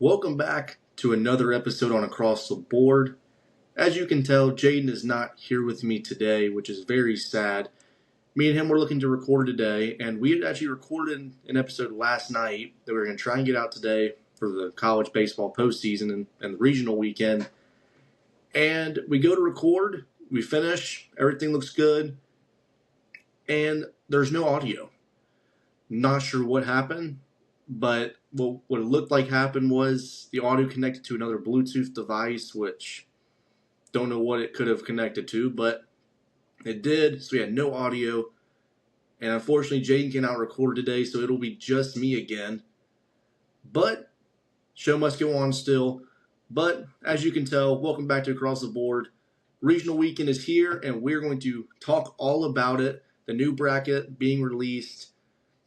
Welcome back to another episode on Across the Board. As you can tell, Jaden is not here with me today, which is very sad. Me and him were looking to record today, and we had actually recorded an episode last night that we were going to try and get out today for the college baseball postseason and the regional weekend. And we go to record, we finish, everything looks good, and there's no audio. Not sure what happened, but what it looked like happened was the audio connected to another Bluetooth device, which don't know what it could have connected to, but it did, so we had no audio. And unfortunately, Jaden cannot record today, so it'll be just me again. But show must go on still. But as you can tell, welcome back to Across the Board. Regional weekend is here, and we're going to talk all about it. The new bracket being released.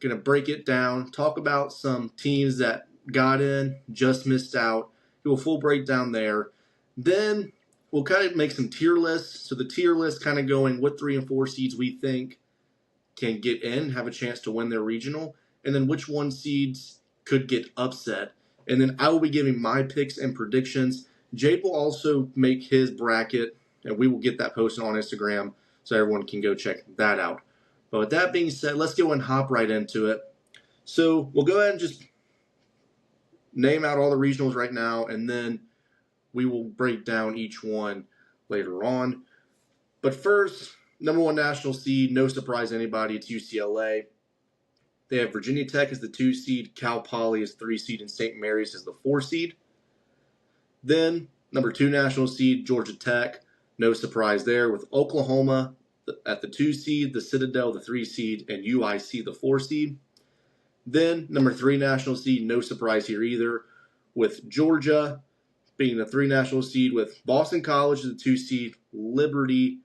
Going to break it down, talk about some teams that got in, just missed out, do a full breakdown there. Then we'll kind of make some tier lists. So the tier list kind of going what 3 and 4 seeds we think can get in, have a chance to win their regional, and then which 1 seeds could get upset. And then I will be giving my picks and predictions. Jade will also make his bracket, and we will get that posted on Instagram so everyone can go check that out. But with that being said, let's go and hop right into it. So we'll go ahead and just name out all the regionals right now, and then we will break down each one later on. But first, number 1 national seed, no surprise to anybody, it's UCLA. They have Virginia Tech as the 2 seed, Cal Poly as 3 seed, and St. Mary's as the 4 seed. Then, number 2 national seed, Georgia Tech, no surprise there, with Oklahoma at the 2 seed, the Citadel the 3 seed, and UIC the 4 seed. Then, number 3 national seed, no surprise here either, with Georgia being the 3 national seed, with Boston College as the 2 seed, Liberty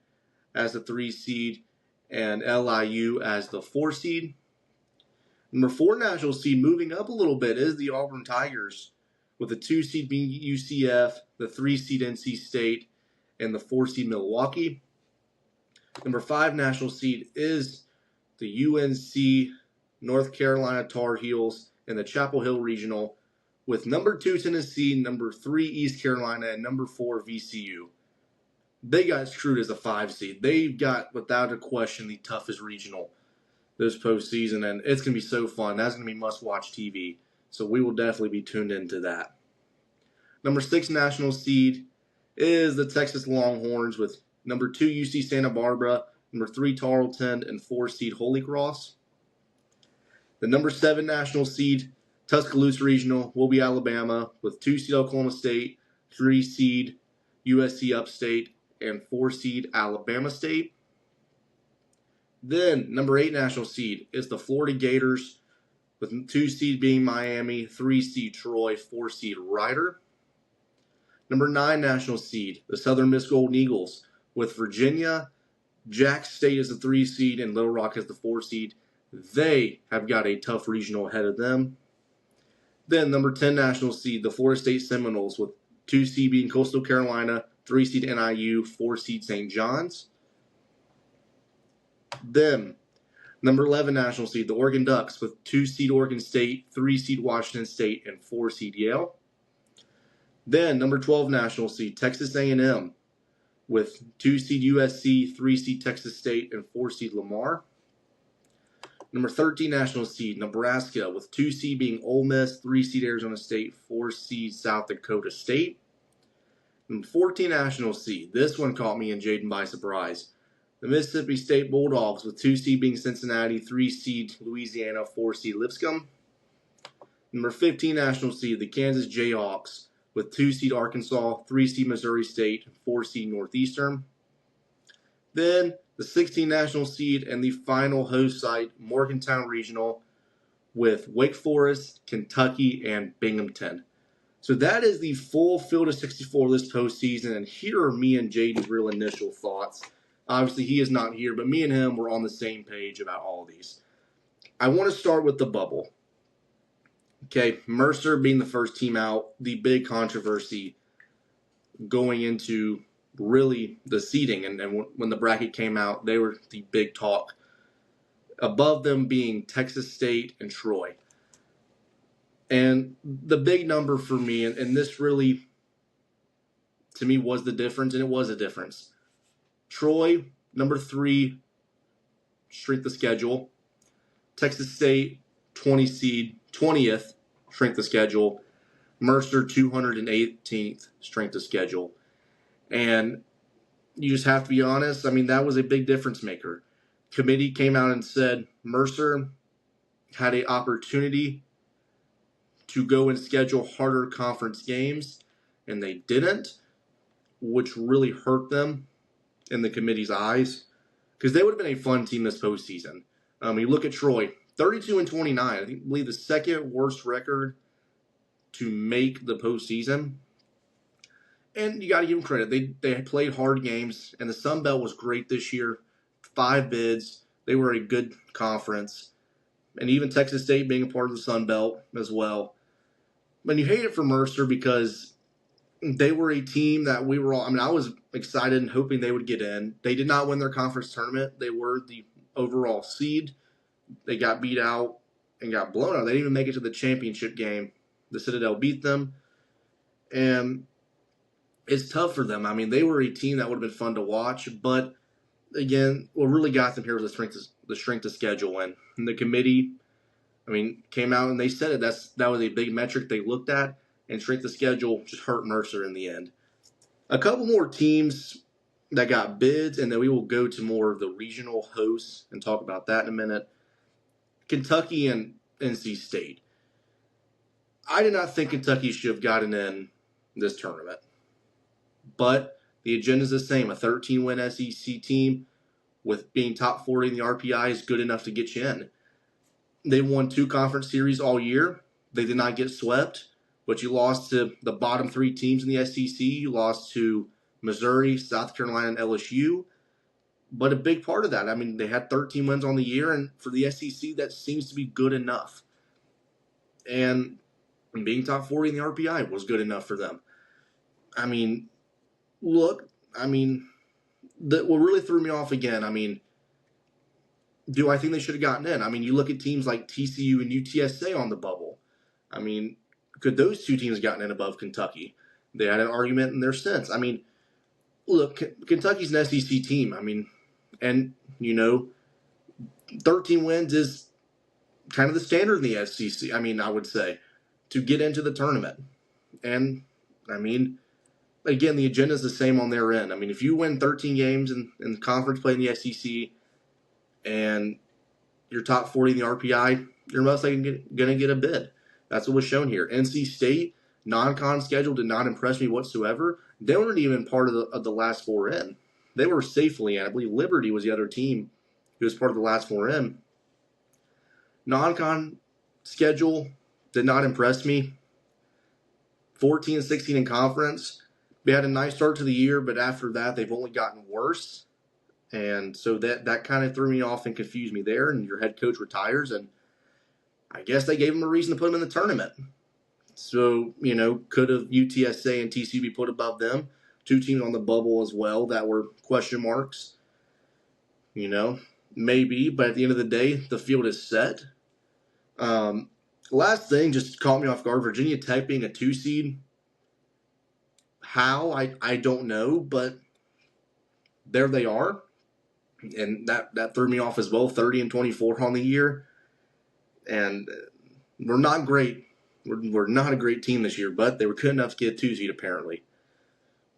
as the 3 seed, and LIU as the 4 seed. Number 4 national seed, moving up a little bit, is the Auburn Tigers, with the 2 seed being UCF, the 3 seed NC State, and the 4 seed Milwaukee. Number 5 national seed is the UNC North Carolina Tar Heels in the Chapel Hill Regional, with number 2 Tennessee, number 3 East Carolina, and number 4 VCU. They got screwed as a 5 seed. They've got, without a question, the toughest regional this postseason, and it's going to be so fun. That's going to be must-watch TV, so we will definitely be tuned into that. Number 6 national seed is the Texas Longhorns, with number 2 UC Santa Barbara, number 3 Tarleton, and 4 seed Holy Cross. The number 7 national seed, Tuscaloosa Regional, will be Alabama, with 2 seed Oklahoma State, 3 seed USC Upstate, and 4 seed Alabama State. Then, number 8 national seed is the Florida Gators, with 2 seed being Miami, 3 seed Troy, 4 seed Rider. Number 9 national seed, the Southern Miss Golden Eagles, with Virginia, Jax State as the 3 seed, and Little Rock as the 4 seed. They have got a tough regional ahead of them. Then, number 10 national seed, the Florida State Seminoles, with 2 seed being Coastal Carolina, 3 seed NIU, 4 seed St. John's. Then, number 11 national seed, the Oregon Ducks, with 2 seed Oregon State, 3 seed Washington State, and 4 seed Yale. Then, number 12 national seed, Texas A&M, with 2 seed USC, 3 seed Texas State, and 4 seed Lamar. Number 13 national seed, Nebraska, with 2 seed being Ole Miss, 3 seed Arizona State, 4 seed South Dakota State. Number 14 national seed, this one caught me and Jaden by surprise. The Mississippi State Bulldogs, with 2 seed being Cincinnati, 3 seed Louisiana, 4 seed Lipscomb. Number 15 national seed, the Kansas Jayhawks, with 2 seed Arkansas, 3 seed Missouri State, 4 seed Northeastern. Then the 16 national seed and the final host site, Morgantown Regional, with Wake Forest, Kentucky, and Binghamton. So that is the full field of 64 this postseason, and here are me and Jaden's real initial thoughts. Obviously, he is not here, but me and him were on the same page about all of these. I want to start with the bubble. Okay, Mercer being the first team out, the big controversy going into really the seeding. And when the bracket came out, they were the big talk. Above them being Texas State and Troy. And the big number for me, and this really, to me, was the difference, and it was a difference. Troy, number 3, strength of schedule. Texas State, 20th, strength of schedule. Mercer, 218th, strength of schedule. And you just have to be honest. I mean, that was a big difference maker. Committee came out and said Mercer had an opportunity to go and schedule harder conference games, and they didn't, which really hurt them in the committee's eyes, because they would have been a fun team this postseason. You look at Troy, 32-29, I believe the second worst record to make the postseason. And you got to give them credit. They played hard games, and the Sun Belt was great this year. 5 bids. They were a good conference. And even Texas State being a part of the Sun Belt as well. But you hate it for Mercer because they were a team that we were all – I mean, I was excited and hoping they would get in. They did not win their conference tournament. They were the overall seed. They got beat out and got blown out. They didn't even make it to the championship game. The Citadel beat them. And it's tough for them. I mean, they were a team that would have been fun to watch. But, again, what really got them here was the strength of schedule. And the committee, I mean, came out and they said it. That was a big metric they looked at. And strength of schedule just hurt Mercer in the end. A couple more teams that got bids, and then we will go to more of the regional hosts and talk about that in a minute. Kentucky and NC State. I did not think Kentucky should have gotten in this tournament. But the agenda is the same. A 13-win SEC team with being top 40 in the RPI is good enough to get you in. They won 2 conference series all year. They did not get swept, but you lost to the bottom 3 teams in the SEC. You lost to Missouri, South Carolina, and LSU. But a big part of that, I mean, they had 13 wins on the year, and for the SEC, that seems to be good enough. And being top 40 in the RPI was good enough for them. I mean, look, I mean, what really threw me off again, I mean, do I think they should have gotten in? I mean, you look at teams like TCU and UTSA on the bubble. I mean, could those 2 teams gotten in above Kentucky? They had an argument in their sense. I mean, look, Kentucky's an SEC team. I mean, and, 13 wins is kind of the standard in the SEC, I mean, I would say, to get into the tournament. And, I mean, again, the agenda is the same on their end. I mean, if you win 13 games in conference play in the SEC and you're top 40 in the RPI, you're most likely going to get a bid. That's what was shown here. NC State, non-con schedule did not impress me whatsoever. They weren't even part of the last 4 in. They were safely in. I believe Liberty was the other team who was part of the last 4 in. Non-con schedule did not impress me. 14-16 in conference. They had a nice start to the year, but after that, they've only gotten worse. And so that kind of threw me off and confused me there. And your head coach retires, and I guess they gave him a reason to put him in the tournament. So, could have UTSA and TCU be put above them? 2 teams on the bubble as well that were question marks. Maybe, but at the end of the day, the field is set. Last thing just caught me off guard. Virginia Tech being a 2 seed. How? I don't know, but there they are. And that threw me off as well. 30-24 on the year. And we're not great. We're not a great team this year, but they were good enough to get a 2 seed apparently.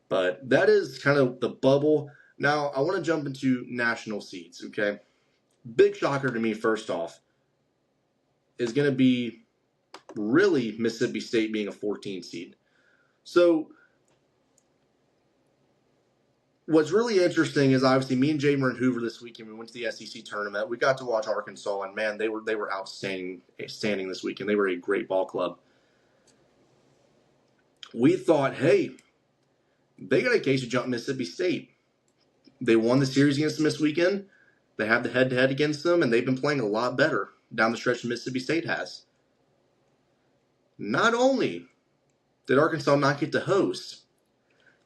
But that is kind of the bubble. Now, I want to jump into national seeds, okay? Big shocker to me, first off, is going to be really Mississippi State being a 14 seed. So, what's really interesting is obviously me and Jay were in Hoover this weekend. We went to the SEC tournament. We got to watch Arkansas, and man, they were outstanding this weekend. They were a great ball club. We thought, hey, they got a case to jump Mississippi State. They won the series against them this weekend. They have the head-to-head against them, and they've been playing a lot better down the stretch than Mississippi State has. Not only did Arkansas not get to host,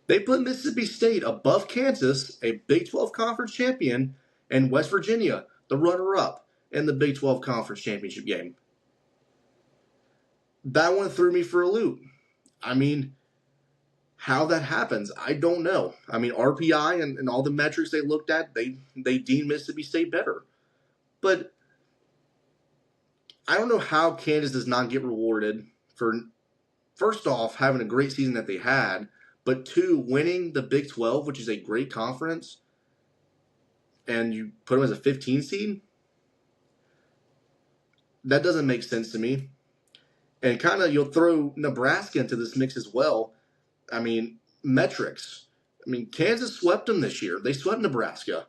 they put Mississippi State above Kansas, a Big 12 conference champion, and West Virginia, the runner-up in the Big 12 conference championship game. that one threw me for a loop. I mean, how that happens, I don't know. I mean, RPI and all the metrics they looked at, they deemed Mississippi State better. But I don't know how Kansas does not get rewarded for, first off, having a great season that they had, but two, winning the Big 12, which is a great conference, and you put them as a 15 seed. That doesn't make sense to me. And kind of you'll throw Nebraska into this mix as well. I mean, metrics. I mean, Kansas swept them this year. They swept Nebraska.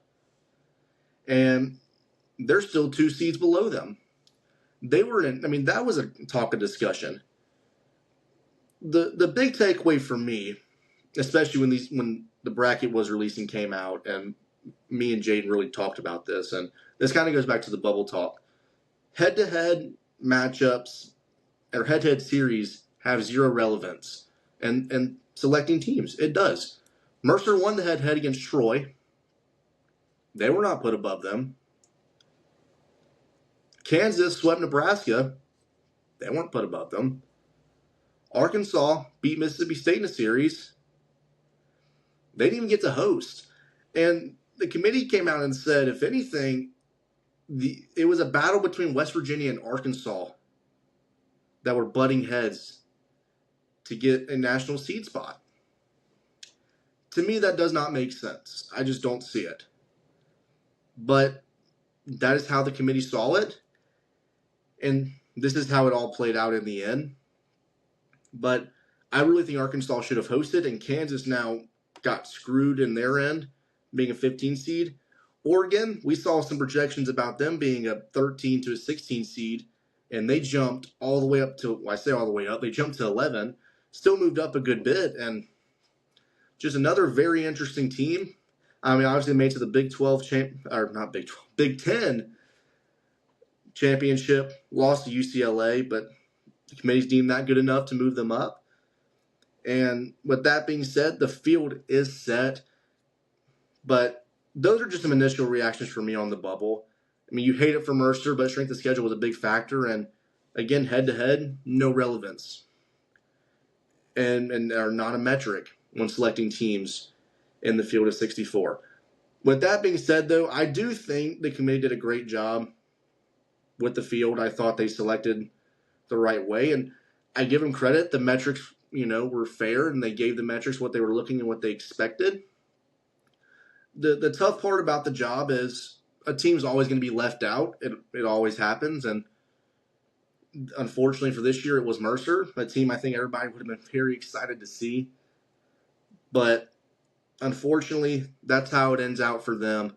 And they're still 2 seeds below them. They were in, I mean, that was a talk of discussion. The big takeaway for me, especially when the bracket was released and came out, and me and Jaden really talked about this, and this kind of goes back to the bubble talk. Head-to-head matchups or head-to-head series have zero relevance. And selecting teams, it does. Mercer won the head-to-head against Troy. They were not put above them. Kansas swept Nebraska. They weren't put above them. Arkansas beat Mississippi State in a series. They didn't even get to host. And the committee came out and said, if anything, it was a battle between West Virginia and Arkansas that were butting heads to get a national seed spot. To me, that does not make sense. I just don't see it. But that is how the committee saw it. And this is how it all played out in the end. But I really think Arkansas should have hosted, and Kansas now got screwed in their end, being a 15 seed. Oregon, we saw some projections about them being a 13 to a 16 seed, and they jumped all the way up to, well, I say all the way up, they jumped to 11, still moved up a good bit, and just another very interesting team. I mean, obviously made to the Big 12 Big 10 championship, lost to UCLA, but the committee's deemed that good enough to move them up. And with that being said, the field is set. But those are just some initial reactions for me on the bubble. I mean, you hate it for Mercer, but strength of schedule was a big factor. And again, head-to-head, no relevance. And are not a metric when selecting teams in the field of 64. With that being said, though, I do think the committee did a great job with the field. I thought they selected the right way. And I give them credit. The metrics, were fair, and they gave the metrics what they were looking and what they expected. The tough part about the job is a team's always going to be left out. It always happens. And unfortunately for this year, it was Mercer, a team I think everybody would have been very excited to see. But unfortunately, that's how it ends out for them.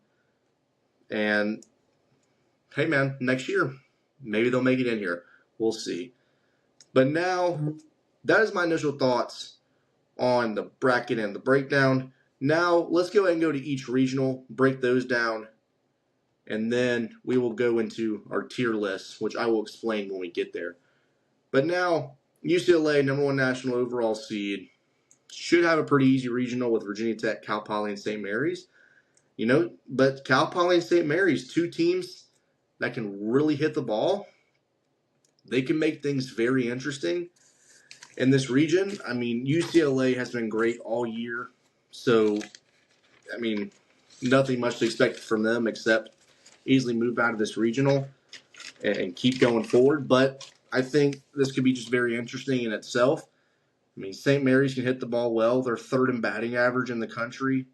And hey, man, next year, maybe they'll make it in here. We'll see. But now, that is my initial thoughts on the bracket and the breakdown. Now, let's go ahead and go to each regional, break those down, and then we will go into our tier lists, which I will explain when we get there. But now, UCLA, number 1 national overall seed, should have a pretty easy regional with Virginia Tech, Cal Poly, and St. Mary's. But Cal Poly and St. Mary's, 2 teams that can really hit the ball. They can make things very interesting in this region. I mean, UCLA has been great all year. So, I mean, nothing much to expect from them except easily move out of this regional and keep going forward. But I think this could be just very interesting in itself. I mean, St. Mary's can hit the ball well. They're 3rd in batting average in the country,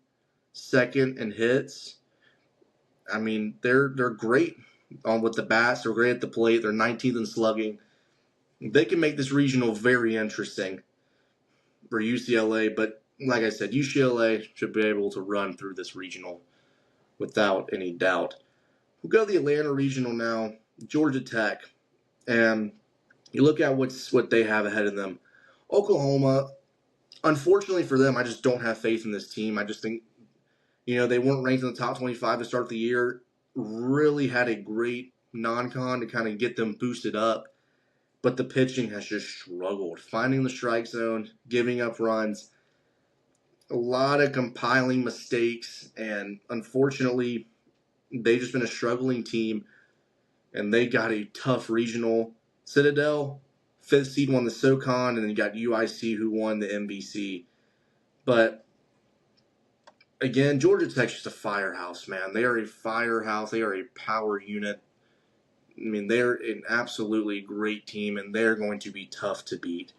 2nd in hits. I mean, they're great with the bats. They're great at the plate. They're 19th in slugging. They can make this regional very interesting for UCLA, but like I said, UCLA should be able to run through this regional without any doubt. We'll go to the Atlanta regional now, Georgia Tech, and you look at what they have ahead of them. Oklahoma, unfortunately for them, I just don't have faith in this team. I just think, they weren't ranked in the top 25 to start the year, really had a great non-con to kind of get them boosted up, but the pitching has just struggled. Finding the strike zone, giving up runs, a lot of compiling mistakes, and unfortunately, they've just been a struggling team, and they got a tough regional. Citadel, Fifth seed won the SoCon, and then you got UIC who won the MVC. But again, Georgia Tech's just a firehouse, man. They are a firehouse. They are a power unit. I mean, they're an absolutely great team, and they're going to be tough to beat.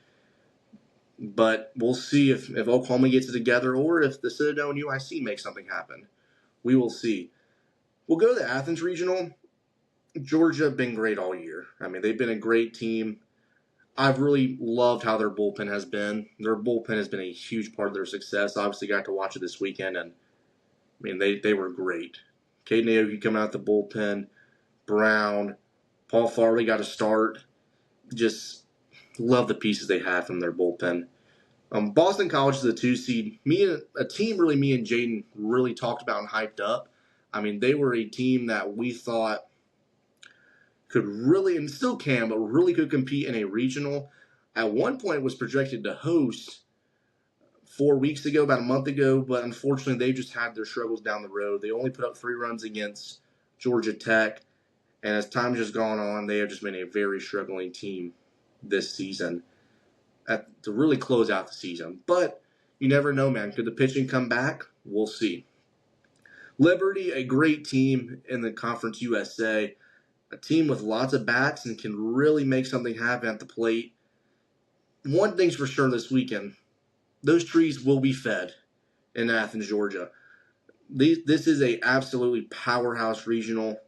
But we'll see if Oklahoma gets it together or if the Citadel and UIC make something happen. We will see. We'll go to the Athens Regional. Georgia have been great all year. I mean, they've been a great team. I've really loved how their bullpen has been. Their bullpen has been a huge part of their success. Obviously, got to watch it this weekend, and I mean, they were great. Caden Aoki coming out the bullpen, Brown, Paul Farley got a start. Just love the pieces they had from their bullpen. Boston College is a 2 seed. Me and Jaden really talked about and hyped up. I mean, they were a team that we thought could really, and still can, but really could compete in a regional. At one point, was projected to host 4 weeks ago, about a month ago, but unfortunately, they just had their struggles down the road. They only put up 3 runs against Georgia Tech, and as time's just gone on, they have just been a very struggling team this season to really close out the season. But you never know, man. Could the pitching come back? We'll see. Liberty, a great team in the Conference USA, a team with lots of bats and can really make something happen at the plate. One thing's for sure this weekend, those trees will be fed in Athens, Georgia. This is a absolutely powerhouse regional.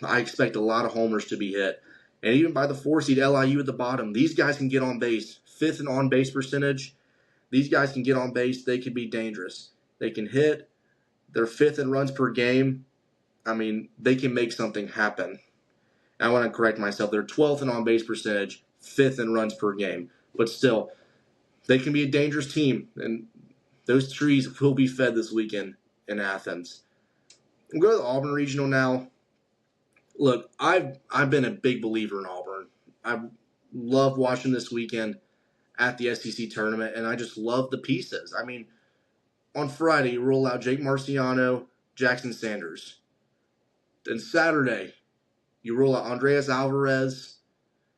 I expect a lot of homers to be hit. And even by the 4 seed LIU at the bottom, these guys can get on base. 5th in on-base percentage. These guys can get on base. They can be dangerous. They can hit. They're 5th in runs per game. I mean, they can make something happen. I want to correct myself. They're 12th in on-base percentage, 5th in runs per game. But still, they can be a dangerous team. And those trees will be fed this weekend in Athens. We'll go to the Auburn Regional now. Look, I've been a big believer in Auburn. I love watching this weekend at the SEC tournament, and I just love the pieces. I mean, on Friday, you roll out Jake Marciano, Jackson Sanders. Then Saturday, you roll out Andreas Alvarez,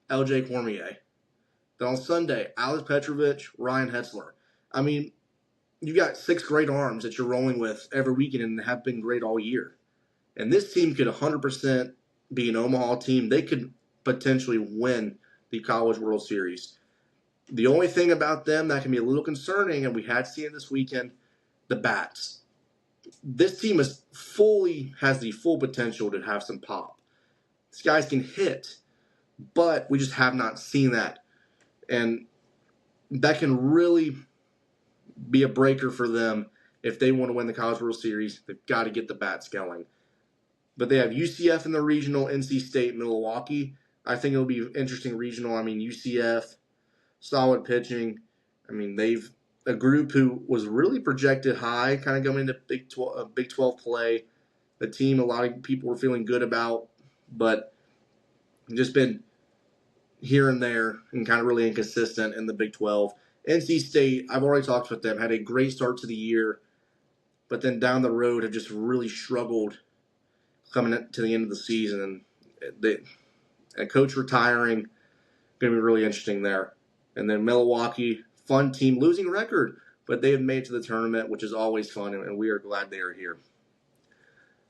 LJ Cormier. Then on Sunday, Alex Petrovich, Ryan Hetzler. I mean, you got 6 great arms that you're rolling with every weekend and have been great all year. And this team could 100% be an Omaha team. They could potentially win the College World Series. The only thing about them that can be a little concerning, and we had seen it this weekend, the bats. This team has the full potential to have some pop. These guys can hit, but we just have not seen that. And that can really be a breaker for them if they want to win the College World Series. They've got to get the bats going. But they have UCF in the regional, NC State, Milwaukee. I think it'll be an interesting regional. I mean, UCF, solid pitching. I mean, they've a group who was really projected high, kind of going into Big 12 play. A team a lot of people were feeling good about, but just been here and there and kind of really inconsistent in the Big 12. NC State, I've already talked with them, had a great start to the year, but then down the road have just really struggled coming to the end of the season. And a coach retiring, going to be really interesting there. And then Milwaukee, fun team, losing record, but they have made it to the tournament, which is always fun, and we are glad they are here.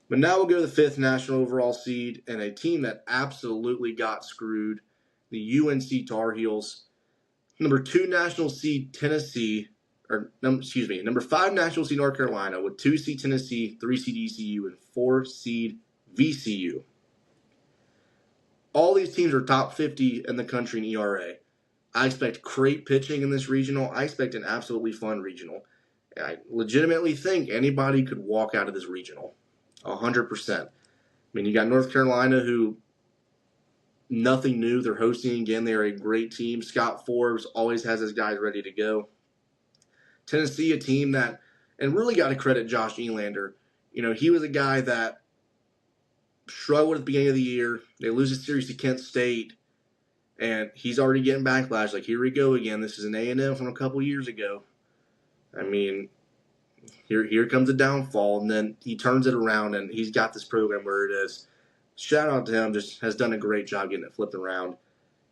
But now we'll go to the 5th national overall seed and a team that absolutely got screwed, the UNC Tar Heels. Number 2 national seed number 5 national seed North Carolina with 2 seed Tennessee, 3 seed ECU, and 4 seed VCU. All these teams are top 50 in the country in ERA. I expect great pitching in this regional. I expect an absolutely fun regional. And I legitimately think anybody could walk out of this regional. 100%. I mean, you got North Carolina, who nothing new. They're hosting again. They're a great team. Scott Forbes always has his guys ready to go. Tennessee, a team that, and really got to credit Josh Elander. You know, he was a guy that struggled at the beginning of the year. They lose a series to Kent State, and he's already getting backlash. Like, here we go again. This is an A&M from a couple years ago. I mean, here comes a downfall, and then he turns it around, and he's got this program where it is. Shout out to him, just has done a great job getting it flipped around.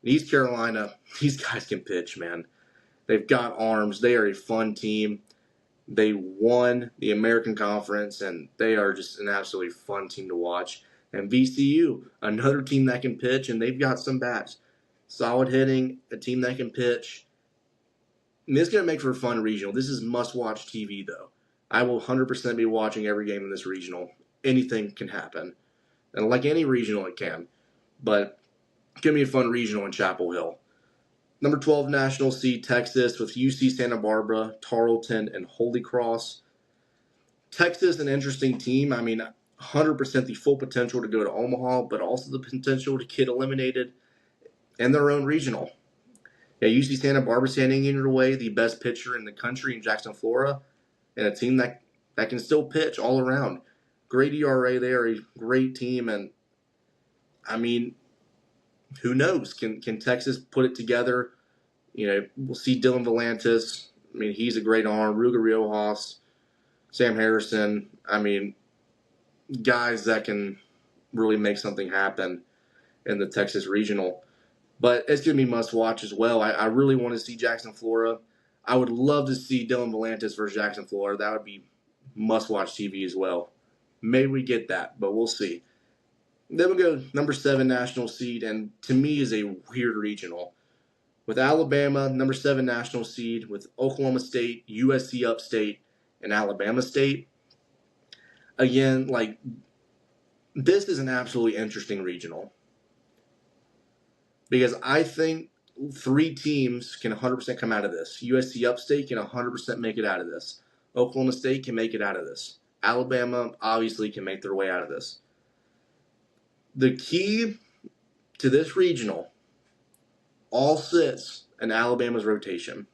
East Carolina, these guys can pitch, man. They've got arms. They are a fun team. They won the American Conference, and they are just an absolutely fun team to watch. And VCU, another team that can pitch, and they've got some bats. Solid hitting, a team that can pitch. And this is going to make for a fun regional. This is must-watch TV, though. I will 100% be watching every game in this regional. Anything can happen. And like any regional, it can. But it's going to be a fun regional in Chapel Hill. Number 12 national seed, Texas, with UC Santa Barbara, Tarleton, and Holy Cross. Texas, an interesting team. I mean, 100% the full potential to go to Omaha, but also the potential to get eliminated in their own regional. Yeah, UC Santa Barbara standing in your way, the best pitcher in the country in Jackson, Florida, and a team that can still pitch all around. Great ERA. They are a great team, and I mean, who knows? Can Texas put it together? You know, we'll see Dylan Volantis. I mean, he's a great arm. Ruger Riojas, Sam Harrison. I mean, guys that can really make something happen in the Texas regional. But it's going to be must-watch as well. I really want to see Jackson, Florida. I would love to see Dylan Volantis versus Jackson, Florida. That would be must-watch TV as well. Maybe we get that, but we'll see. Then we go number 7 national seed, and to me is a weird regional. With Alabama, number 7 national seed, with Oklahoma State, USC Upstate, and Alabama State. Again, like, this is an absolutely interesting regional. Because I think 3 teams can 100% come out of this. USC Upstate can 100% make it out of this. Oklahoma State can make it out of this. Alabama obviously can make their way out of this. The key to this regional all sits in Alabama's rotation.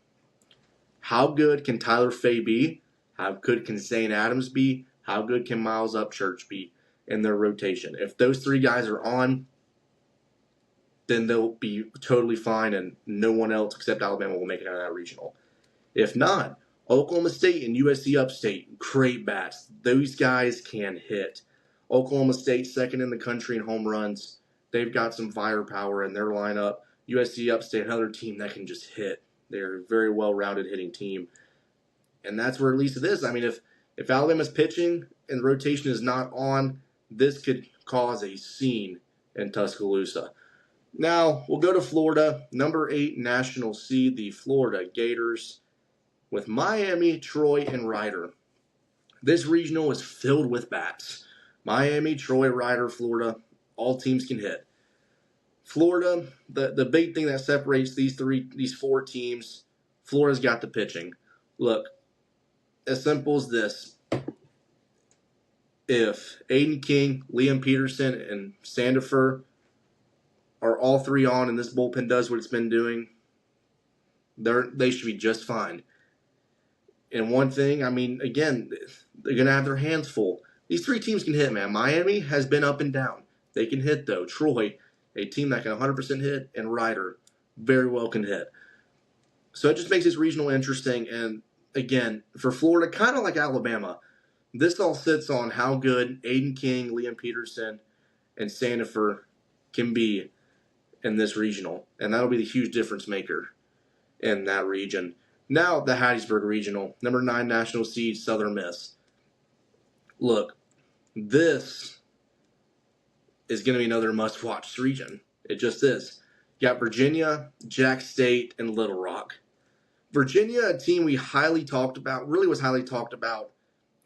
How good can Tyler Fay be? How good can Zane Adams be? How good can Miles Upchurch be in their rotation? If those 3 guys are on, then they'll be totally fine, and no one else except Alabama will make it out of that regional. If not, Oklahoma State and USC Upstate, great bats. Those guys can hit. Oklahoma State, second in the country in home runs. They've got some firepower in their lineup. USC Upstate, another team that can just hit. They're a very well-rounded hitting team. And that's where it leads to this. I mean, if Alabama's pitching and the rotation is not on, this could cause a scene in Tuscaloosa. Now, we'll go to Florida, number 8 national seed, the Florida Gators, with Miami, Troy, and Ryder. This regional is filled with bats. Miami, Troy, Ryder, Florida, all teams can hit. Florida, the big thing that separates these 4 teams, Florida's got the pitching. Look, as simple as this. If Aiden King, Liam Peterson, and Sandifer are all 3 on and this bullpen does what it's been doing, they should be just fine. And one thing, I mean, again, they're going to have their hands full. These 3 teams can hit, man. Miami has been up and down. They can hit, though. Troy, a team that can 100% hit, and Ryder very well can hit. So it just makes this regional interesting. And, again, for Florida, kind of like Alabama, this all sits on how good Aiden King, Liam Peterson, and Sandifer can be in this regional. And that'll be the huge difference maker in that region. Now, the Hattiesburg Regional, number 9 national seed, Southern Miss. Look, this is going to be another must-watch region. It just is. You got Virginia, Jack State, and Little Rock. Virginia, a team we highly talked about, really was highly talked about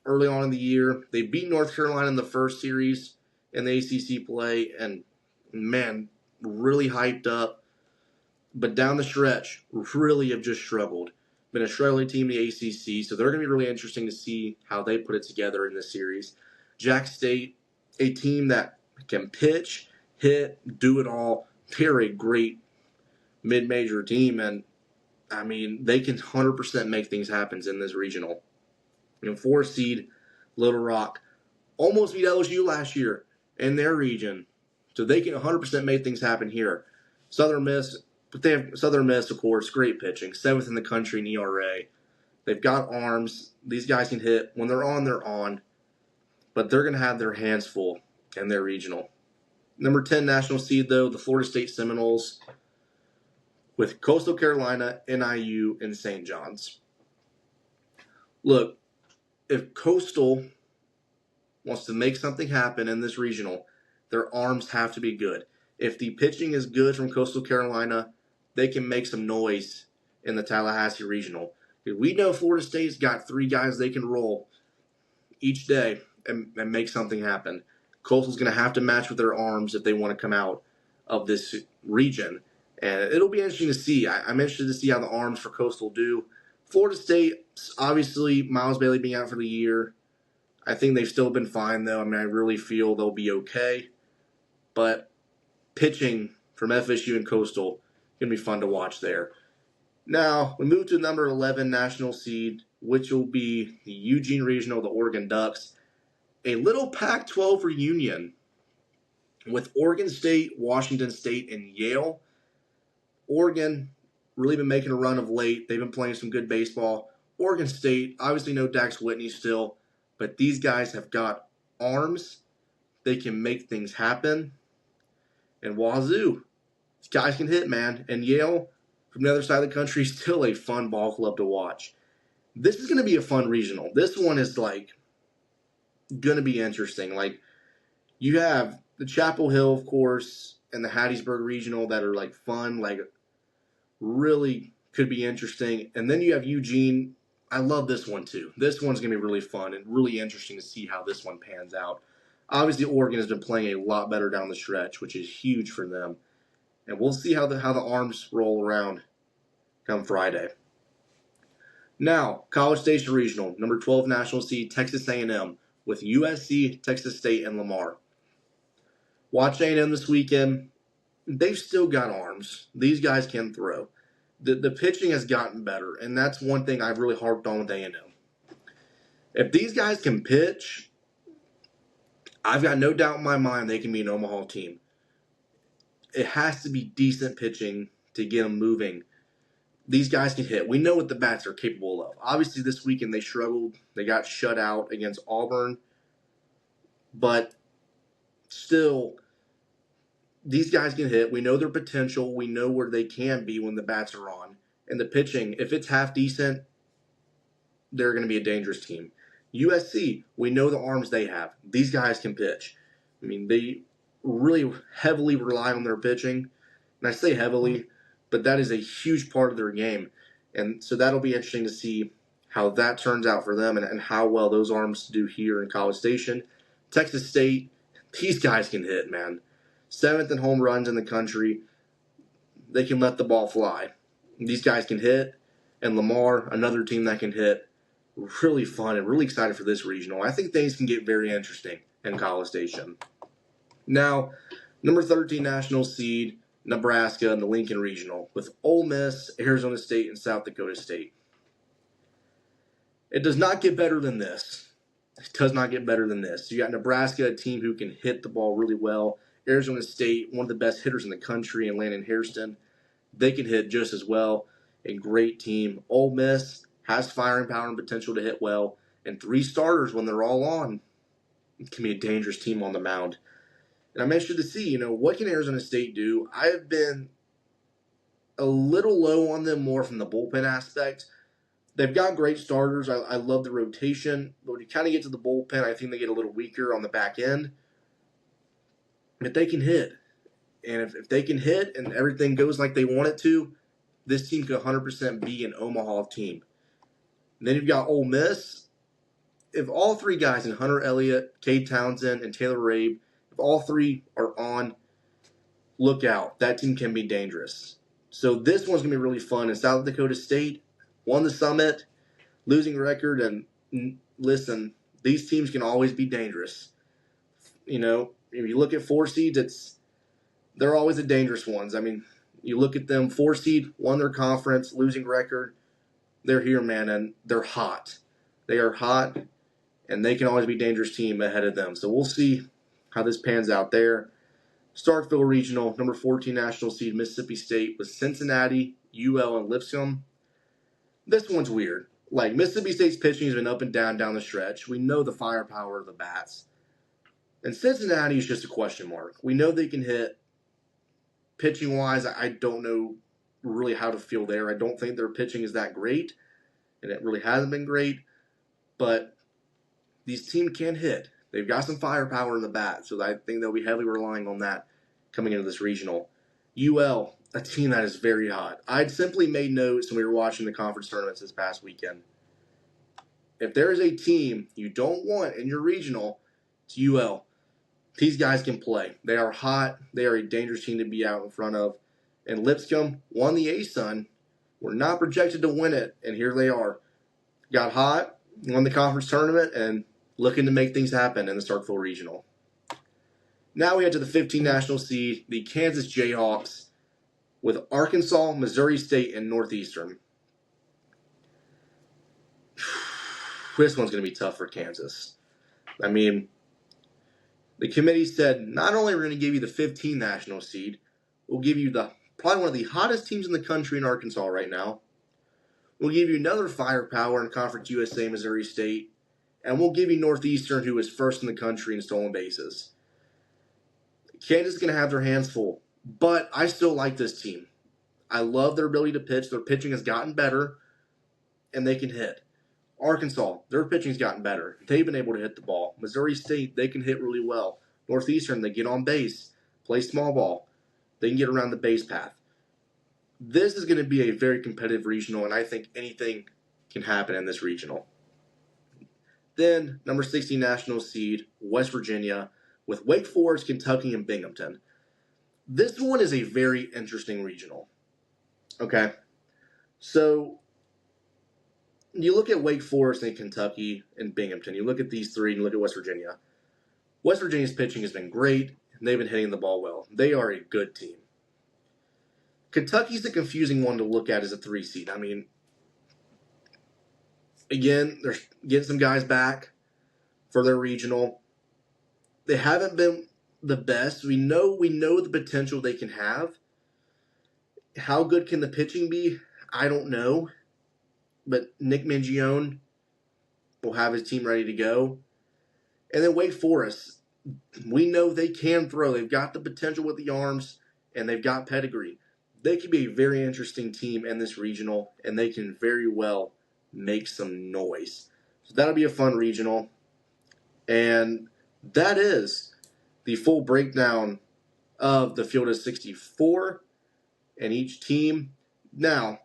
early on in the year. They beat North Carolina in the first series in the ACC play, and, man, really hyped up. But down the stretch, really have just struggled. Been a struggling team in the ACC, so they're going to be really interesting to see how they put it together in this series. Jack State, a team that can pitch, hit, do it all. They're a great mid-major team, and, I mean, they can 100% make things happen in this regional. 4 seed, Little Rock, almost beat LSU last year in their region, so they can 100% make things happen here. Southern Miss, but they have Southern Miss, of course, great pitching, 7th in the country in ERA. They've got arms. These guys can hit. When they're on, they're on. But they're going to have their hands full in their regional. Number 10 national seed, though, the Florida State Seminoles. with Coastal Carolina, NIU, and St. John's. Look, if Coastal wants to make something happen in this regional, their arms have to be good. If the pitching is good from Coastal Carolina, they can make some noise in the Tallahassee regional. We know Florida State's got 3 guys they can roll each day and make something happen. Coastal's going to have to match with their arms if they want to come out of this region. And it'll be interesting to see. I'm interested to see how the arms for Coastal do. Florida State, obviously, Miles Bailey being out for the year. I think they've still been fine, though. I mean, I really feel they'll be okay. But pitching from FSU and Coastal going to be fun to watch there. Now, we move to number 11 national seed, which will be the Eugene Regional, the Oregon Ducks. A little Pac-12 reunion with Oregon State, Washington State, and Yale. Oregon really been making a run of late. They've been playing some good baseball. Oregon State, obviously no Dax Whitney still, but these guys have got arms. They can make things happen. And Wazoo, these guys can hit, man. And Yale, from the other side of the country, still a fun ball club to watch. This is going to be a fun regional. This one is going to be interesting. You have the Chapel Hill, of course, and the Hattiesburg regional that are fun, really could be interesting. And then you have Eugene. I love this one too. This one's going to be really fun and really interesting to see how this one pans out. Obviously, Oregon has been playing a lot better down the stretch, which is huge for them. And we'll see how the arms roll around come Friday. Now, College Station Regional, number 12 national seed, Texas A&M, with USC, Texas State, and Lamar. Watch A&M this weekend. They've still got arms. These guys can throw. The pitching has gotten better, and that's one thing I've really harped on with A&M. If these guys can pitch, I've got no doubt in my mind they can be an Omaha team. It has to be decent pitching to get them moving. These guys can hit. We know what the bats are capable of. Obviously, this weekend they struggled. They got shut out against Auburn. But still, these guys can hit. We know their potential. We know where they can be when the bats are on. And the pitching, if it's half decent, they're going to be a dangerous team. USC, we know the arms they have. These guys can pitch. I mean, they really heavily rely on their pitching. And I say heavily, but that is a huge part of their game. And so that'll be interesting to see how that turns out for them and how well those arms do here in College Station. Texas State, these guys can hit, man. 7th in home runs in the country. They can let the ball fly. These guys can hit. And Lamar, another team that can hit. Really fun and really excited for this regional. I think things can get very interesting in College Station. Now, number 13 national seed, Nebraska and the Lincoln Regional with Ole Miss, Arizona State, and South Dakota State. It does not get better than this. It does not get better than this. You got Nebraska, a team who can hit the ball really well. Arizona State, one of the best hitters in the country, and Landon Hairston. They can hit just as well. A great team. Ole Miss has firing power and potential to hit well. And 3 starters, when they're all on, it can be a dangerous team on the mound. And I'm interested to see, what can Arizona State do? I have been a little low on them more from the bullpen aspect. They've got great starters. I love the rotation. But when you kind of get to the bullpen, I think they get a little weaker on the back end. But they can hit. And if they can hit and everything goes like they want it to, this team could 100% be an Omaha team. And then you've got Ole Miss. If all 3 guys in Hunter Elliott, Cade Townsend, and Taylor Rabe, if all 3 are on, look out. That team can be dangerous. So this one's going to be really fun. And South Dakota State won the Summit, losing record. And listen, these teams can always be dangerous. If you look at 4 seeds, they're always the dangerous ones. I mean, you look at them, 4 seed, won their conference, losing record. They're here, man, and they're hot. They are hot, and they can always be a dangerous team ahead of them. So we'll see how this pans out there. Starkville Regional, number 14 national seed, Mississippi State, with Cincinnati, UL, and Lipscomb. This one's weird. Mississippi State's pitching has been up and down the stretch. We know the firepower of the bats. And Cincinnati is just a question mark. We know they can hit. Pitching-wise, I don't know really how to feel there. I don't think their pitching is that great, and it really hasn't been great. But these teams can hit. They've got some firepower in the bat, so I think they'll be heavily relying on that coming into this regional. UL, a team that is very hot. I'd simply made notes when we were watching the conference tournaments this past weekend. If there is a team you don't want in your regional, it's UL. These guys can play. They are hot. They are a dangerous team to be out in front of. And Lipscomb won the A-Sun. We're not projected to win it, and here they are. Got hot, won the conference tournament, and looking to make things happen in the Starkville Regional. Now we head to the 15 national seed, the Kansas Jayhawks, with Arkansas, Missouri State, and Northeastern. This one's going to be tough for Kansas. I mean, the committee said not only are we going to give you the 15 national seed, we'll give you probably one of the hottest teams in the country in Arkansas right now. We'll give you another firepower in Conference USA, Missouri State, and we'll give you Northeastern, who is first in the country in stolen bases. Kansas is going to have their hands full, but I still like this team. I love their ability to pitch. Their pitching has gotten better, and they can hit. Arkansas, their pitching's gotten better. They've been able to hit the ball. Missouri State, they can hit really well. Northeastern, they get on base, play small ball. They can get around the base path. This is going to be a very competitive regional, and I think anything can happen in this regional. Then, number 16 national seed, West Virginia, with Wake Forest, Kentucky, and Binghamton. This one is a very interesting regional. Okay? So, you look at Wake Forest and Kentucky and Binghamton. You look at these three and you look at West Virginia. West Virginia's pitching has been great, and they've been hitting the ball well. They are a good team. Kentucky's a confusing one to look at as a 3 seed. I mean, again, they're getting some guys back for their regional. They haven't been the best. We know the potential they can have. How good can the pitching be? I don't know. But Nick Mangione will have his team ready to go. And then Wake Forest, we know they can throw. They've got the potential with the arms, and they've got pedigree. They could be a very interesting team in this regional, and they can very well make some noise. So that'll be a fun regional. And that is the full breakdown of the field of 64 and each team. Now,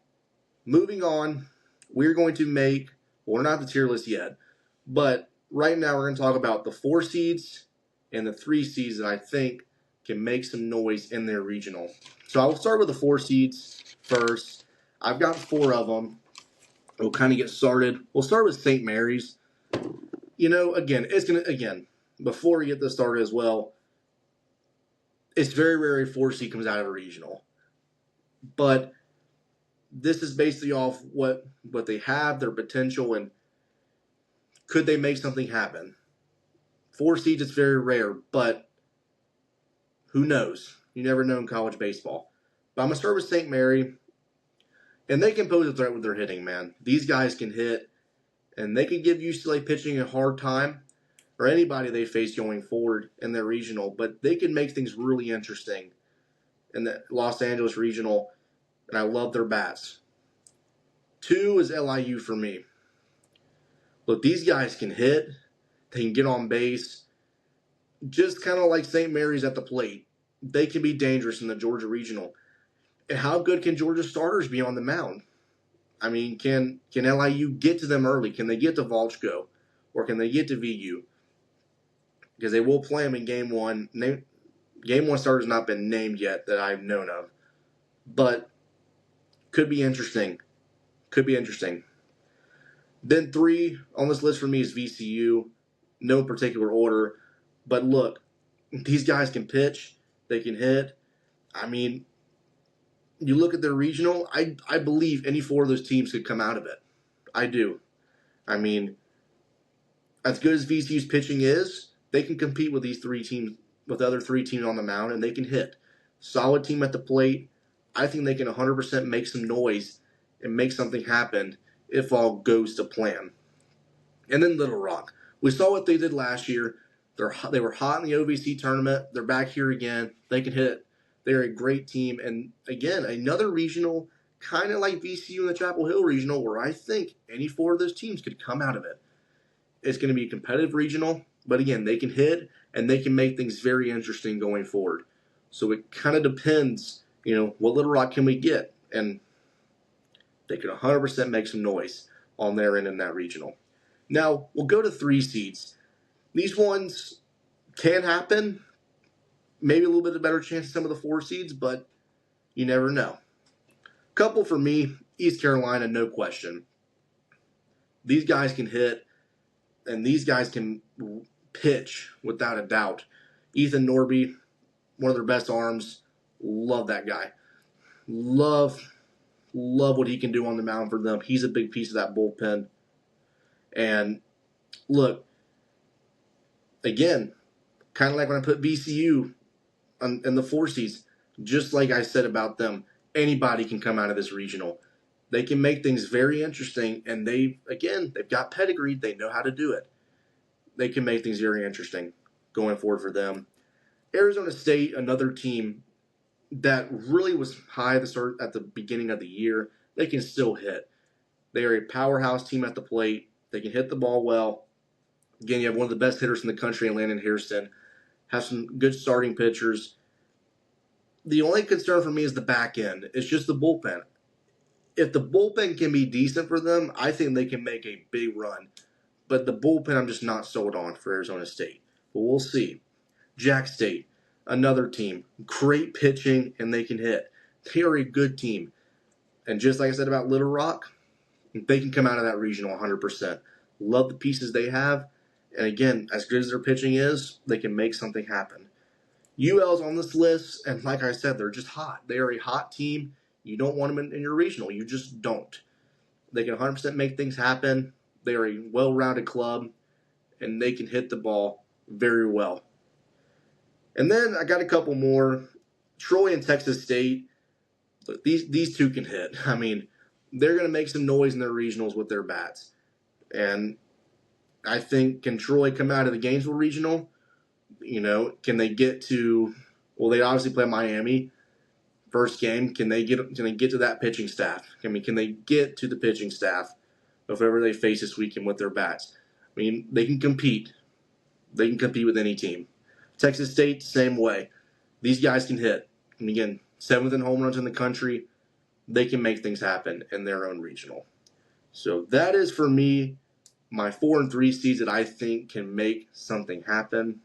moving on, we're going to make, well, we're not the tier list yet, but right now we're going to talk about the 4 seeds and the 3 seeds that I think can make some noise in their regional. So I will start with the 4 seeds first. I've got 4 of them. We'll kind of get started. We'll start with St. Mary's. You know, before we get this started as well, it's very rare a 4 seed comes out of a regional. But this is basically off what they have, their potential, and could they make something happen? 4 seeds is very rare, but who knows? You never know in college baseball. But I'm going to start with St. Mary, and they can pose a threat with their hitting, man. These guys can hit, and they can give UCLA pitching a hard time, or anybody they face going forward in their regional, but they can make things really interesting in the Los Angeles regional, and I love their bats. 2 is LIU for me. Look, these guys can hit. They can get on base. Just kind of like St. Mary's at the plate. They can be dangerous in the Georgia regional. And how good can Georgia starters be on the mound? I mean, can LIU get to them early? Can they get to Volchko? Or can they get to VU? Because they will play them in Game 1. Game 1 starter's not been named yet that I've known of. But could be interesting. Then 3 on this list for me is VCU. No particular order. But look, these guys can pitch. They can hit. I mean, you look at their regional, I believe any 4 of those teams could come out of it. I do. I mean, as good as VCU's pitching is, they can compete with these 3 teams, with the other 3 teams on the mound, and they can hit. Solid team at the plate. I think they can 100% make some noise and make something happen if all goes to plan. And then Little Rock. We saw what they did last year. They were hot in the OVC tournament. They're back here again. They can hit. They're a great team. And again, another regional, kind of like VCU and the Chapel Hill regional, where I think any four of those teams could come out of it. It's going to be a competitive regional, but again, they can hit and they can make things very interesting going forward. So it kind of depends, what Little Rock can we get? And they could 100% make some noise on their end in that regional. Now, we'll go to 3 seeds. These ones can happen. Maybe a little bit of better chance than some of the 4 seeds, but you never know. Couple for me, East Carolina, no question. These guys can hit, and these guys can pitch without a doubt. Ethan Norby, one of their best arms. Love that guy. Love what he can do on the mound for them. He's a big piece of that bullpen. And look, again, kind of like when I put VCU in the 4 seeds, just like I said about them, anybody can come out of this regional. They can make things very interesting, and they've got pedigree. They know how to do it. They can make things very interesting going forward for them. Arizona State, another team that really was high at the beginning of the year. They can still hit. They are a powerhouse team at the plate. They can hit the ball well. Again, you have one of the best hitters in the country in Landon Hairston. Have some good starting pitchers. The only concern for me is the back end. It's just the bullpen. If the bullpen can be decent for them, I think they can make a big run. But the bullpen, I'm just not sold on for Arizona State. But we'll see. Jack State, another team. Great pitching, and they can hit. They are a good team. And just like I said about Little Rock, they can come out of that regional 100%. Love the pieces they have. And again, as good as their pitching is, they can make something happen. UL's on this list, and like I said, they're just hot. They are a hot team. You don't want them in your regional. You just don't. They can 100% make things happen. They are a well-rounded club, and they can hit the ball very well. And then I got a couple more. Troy and Texas State. Look, these two can hit. I mean, they're going to make some noise in their regionals with their bats. And I think, can Troy come out of the Gainesville regional? Can they get to? Well, they obviously play Miami first game. Can they get to that pitching staff? Can they get to the pitching staff of whoever they face this weekend with their bats? I mean, they can compete. They can compete with any team. Texas State, same way. These guys can hit. And again, 7th in home runs in the country. They can make things happen in their own regional. So that is, for me, my 4 and 3 seeds that I think can make something happen.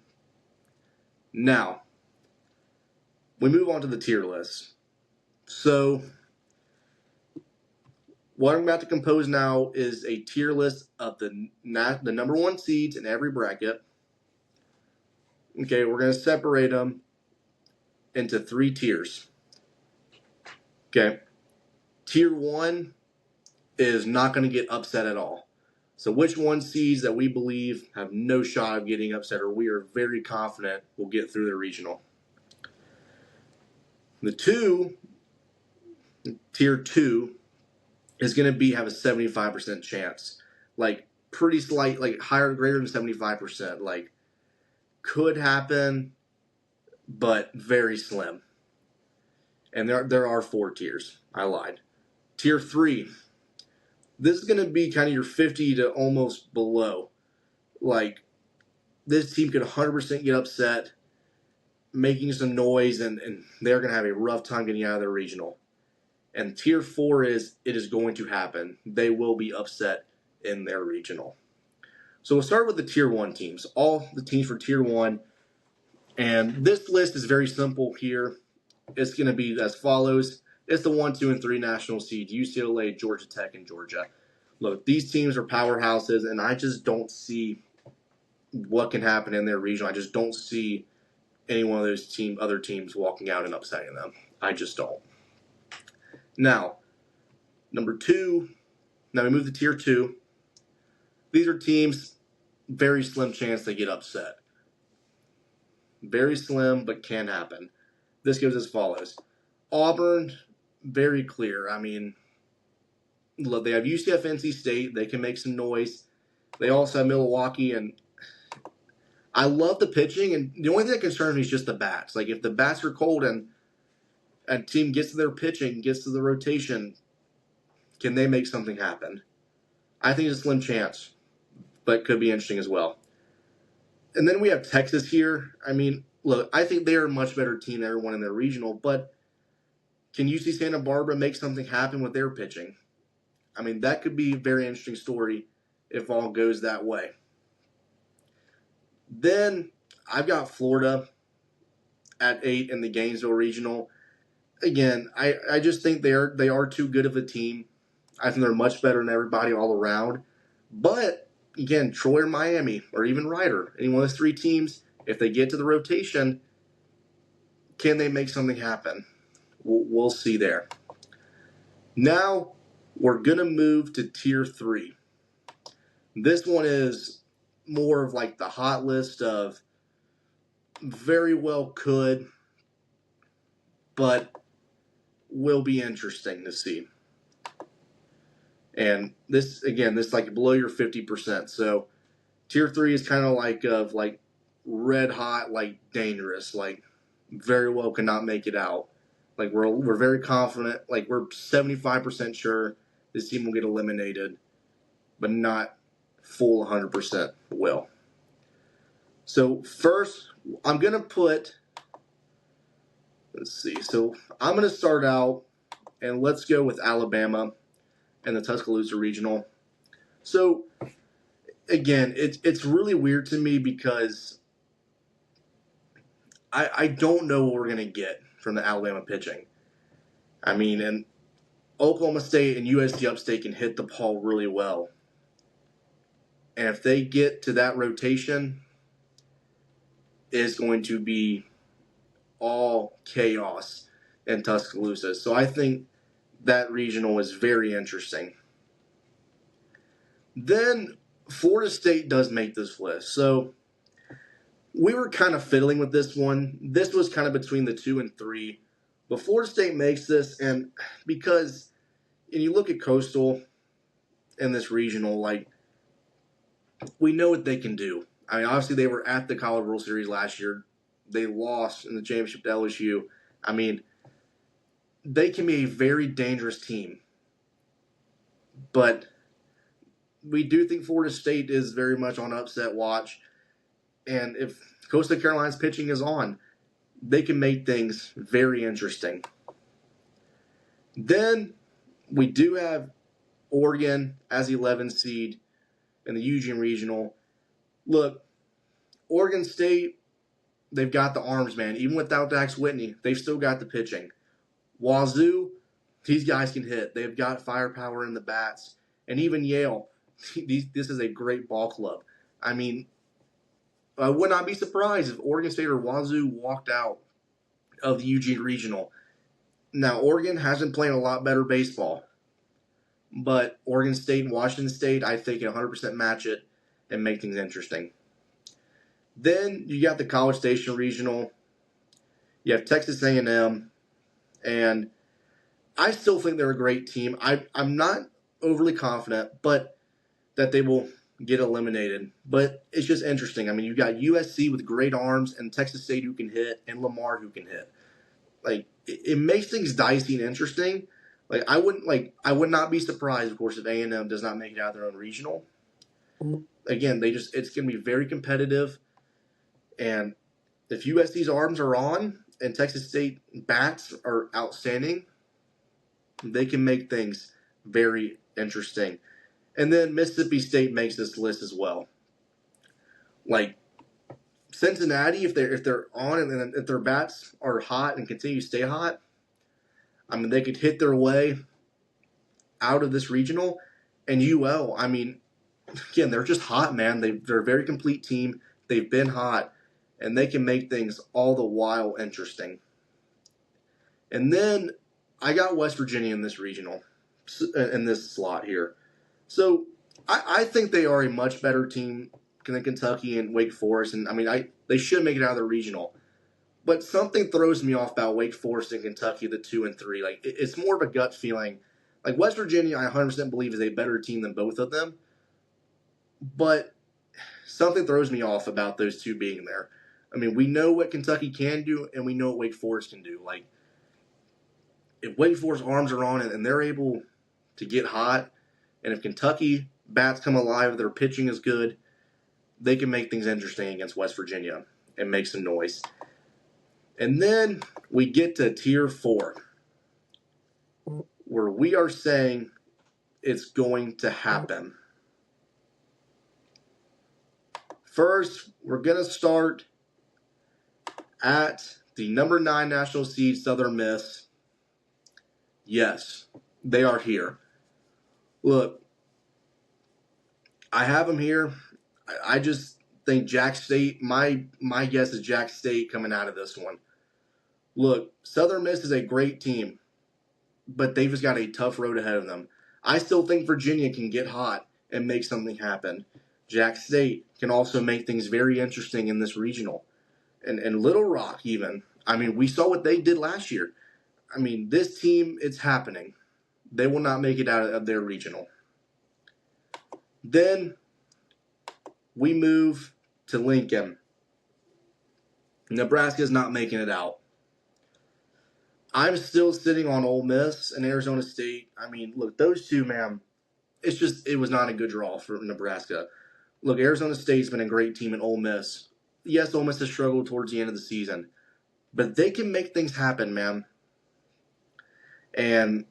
Now, we move on to the tier list. So, what I'm about to compose now is a tier list of the number 1 seeds in every bracket. Okay, we're going to separate them into 3 tiers. Okay, tier 1 is not going to get upset at all. So which 1 seeds that we believe have no shot of getting upset, or we are very confident will get through the regional. The tier 2 is going to have a 75% chance. Like, pretty slight, like greater than 75%. Like, could happen, but very slim. And there are 4 tiers. I lied. Tier 3. This is going to be kind of your 50 to almost below. Like, this team could 100% get upset, making some noise, and they're going to have a rough time getting out of their regional. And tier 4 it is going to happen. They will be upset in their regional. So we'll start with the tier 1 teams. All the teams for tier 1. And this list is very simple here. It's going to be as follows. It's the 1, 2, and 3 national seeds: UCLA, Georgia Tech, and Georgia. Look, these teams are powerhouses, and I just don't see what can happen in their region. I just don't see any one of those other teams walking out and upsetting them. I just don't. Now, number 2, now we move to tier 2. These are teams, very slim chance they get upset. Very slim, but can happen. This goes as follows. Auburn, very clear. I mean, look, they have UCF, NC State. They can make some noise. They also have Milwaukee, and I love the pitching, and the only thing that concerns me is just the bats. Like, if the bats are cold, and a team gets to their pitching, gets to the rotation, can they make something happen? I think it's a slim chance, but could be interesting as well. And then we have Texas here. I mean, look, I think they are a much better team than everyone in their regional, but can you see Santa Barbara make something happen with their pitching? I mean, that could be a very interesting story if all goes that way. Then I've got Florida at 8 in the Gainesville Regional. Again, I just think they are too good of a team. I think they're much better than everybody all around. But, again, Troy or Miami or even Ryder, any one of those three teams, if they get to the rotation, can they make something happen? We'll see there. Now, we're going to move to Tier 3. This one is more of like the hot list of very well could, but will be interesting to see. And this, again, this like below your 50%. So Tier 3 is kind of like red hot, like dangerous, like very well cannot make it out. Like we're very confident, like we're 75% sure this team will get eliminated, but not full 100% will. So first, I'm going to put, let's see. So I'm going to start out, and let's go with Alabama and the Tuscaloosa Regional. So again, it's really weird to me because I don't know what we're going to get from the Alabama pitching. I mean, and Oklahoma State and USC Upstate can hit the ball really well. And if they get to that rotation, it's going to be all chaos in Tuscaloosa. So I think that regional is very interesting. Then Florida State does make this list. So we were kind of fiddling with this one. This was kind of between the 2 and 3. But Florida State makes this, and because and you look at Coastal in this regional, like, we know what they can do. I mean, obviously they were at the College World Series last year. They lost in the championship to LSU. I mean, they can be a very dangerous team. But we do think Florida State is very much on upset watch. And if Coastal Carolina's pitching is on, they can make things very interesting. Then we do have Oregon as the 11th seed in the Eugene Regional. Look, Oregon State, they've got the arms, man. Even without Dax Whitney, they've still got the pitching. Wazoo, these guys can hit. They've got firepower in the bats. And even Yale, this is a great ball club. I mean, I would not be surprised if Oregon State or Wazoo walked out of the Eugene Regional. Now, Oregon has been playing a lot better baseball. But Oregon State and Washington State, I think, can 100% match it and make things interesting. Then you got the College Station Regional. You have Texas A&M. And I still think they're a great team. I'm not overly confident, but that they will get eliminated. But it's just interesting. I mean, you've got USC with great arms and Texas State who can hit and Lamar who can hit. Like, it makes things dicey and interesting. Like, I would not be surprised, of course, if A&M does not make it out of their own regional. Again, it's going to be very competitive. And if USC's arms are on and Texas State bats are outstanding, they can make things very interesting. And then Mississippi State makes this list as well. Like, Cincinnati, if they're on and if their bats are hot and continue to stay hot, I mean, they could hit their way out of this regional. And UL, I mean, again, they're just hot, man. They're a very complete team. They've been hot, and they can make things all the while interesting. And then I got West Virginia in this regional, in this slot here. So I think they are a much better team than Kentucky and Wake Forest. And, I mean, they should make it out of the regional. But something throws me off about Wake Forest and Kentucky, the 2 and 3. Like, it's more of a gut feeling. Like, West Virginia, I 100% believe is a better team than both of them. But something throws me off about those two being there. I mean, we know what Kentucky can do, and we know what Wake Forest can do. Like, if Wake Forest arms are on it and they're able to get hot, and if Kentucky bats come alive, their pitching is good, they can make things interesting against West Virginia and make some noise. And then we get to Tier 4, where we are saying it's going to happen. First, we're going to start at the number 9 national seed, Southern Miss. Yes, they are here. Look, I have them here. I just think Jack State, my guess is Jack State coming out of this one. Look, Southern Miss is a great team, but they've just got a tough road ahead of them. I still think Virginia can get hot and make something happen. Jack State can also make things very interesting in this regional. And Little Rock even. I mean, we saw what they did last year. I mean, this team, it's happening. They will not make it out of their regional. Then we move to Lincoln. Nebraska's not making it out. I'm still sitting on Ole Miss and Arizona State. I mean, look, those two, man, it was not a good draw for Nebraska. Look, Arizona State's been a great team, and Ole Miss. Yes, Ole Miss has struggled towards the end of the season, but they can make things happen, man. And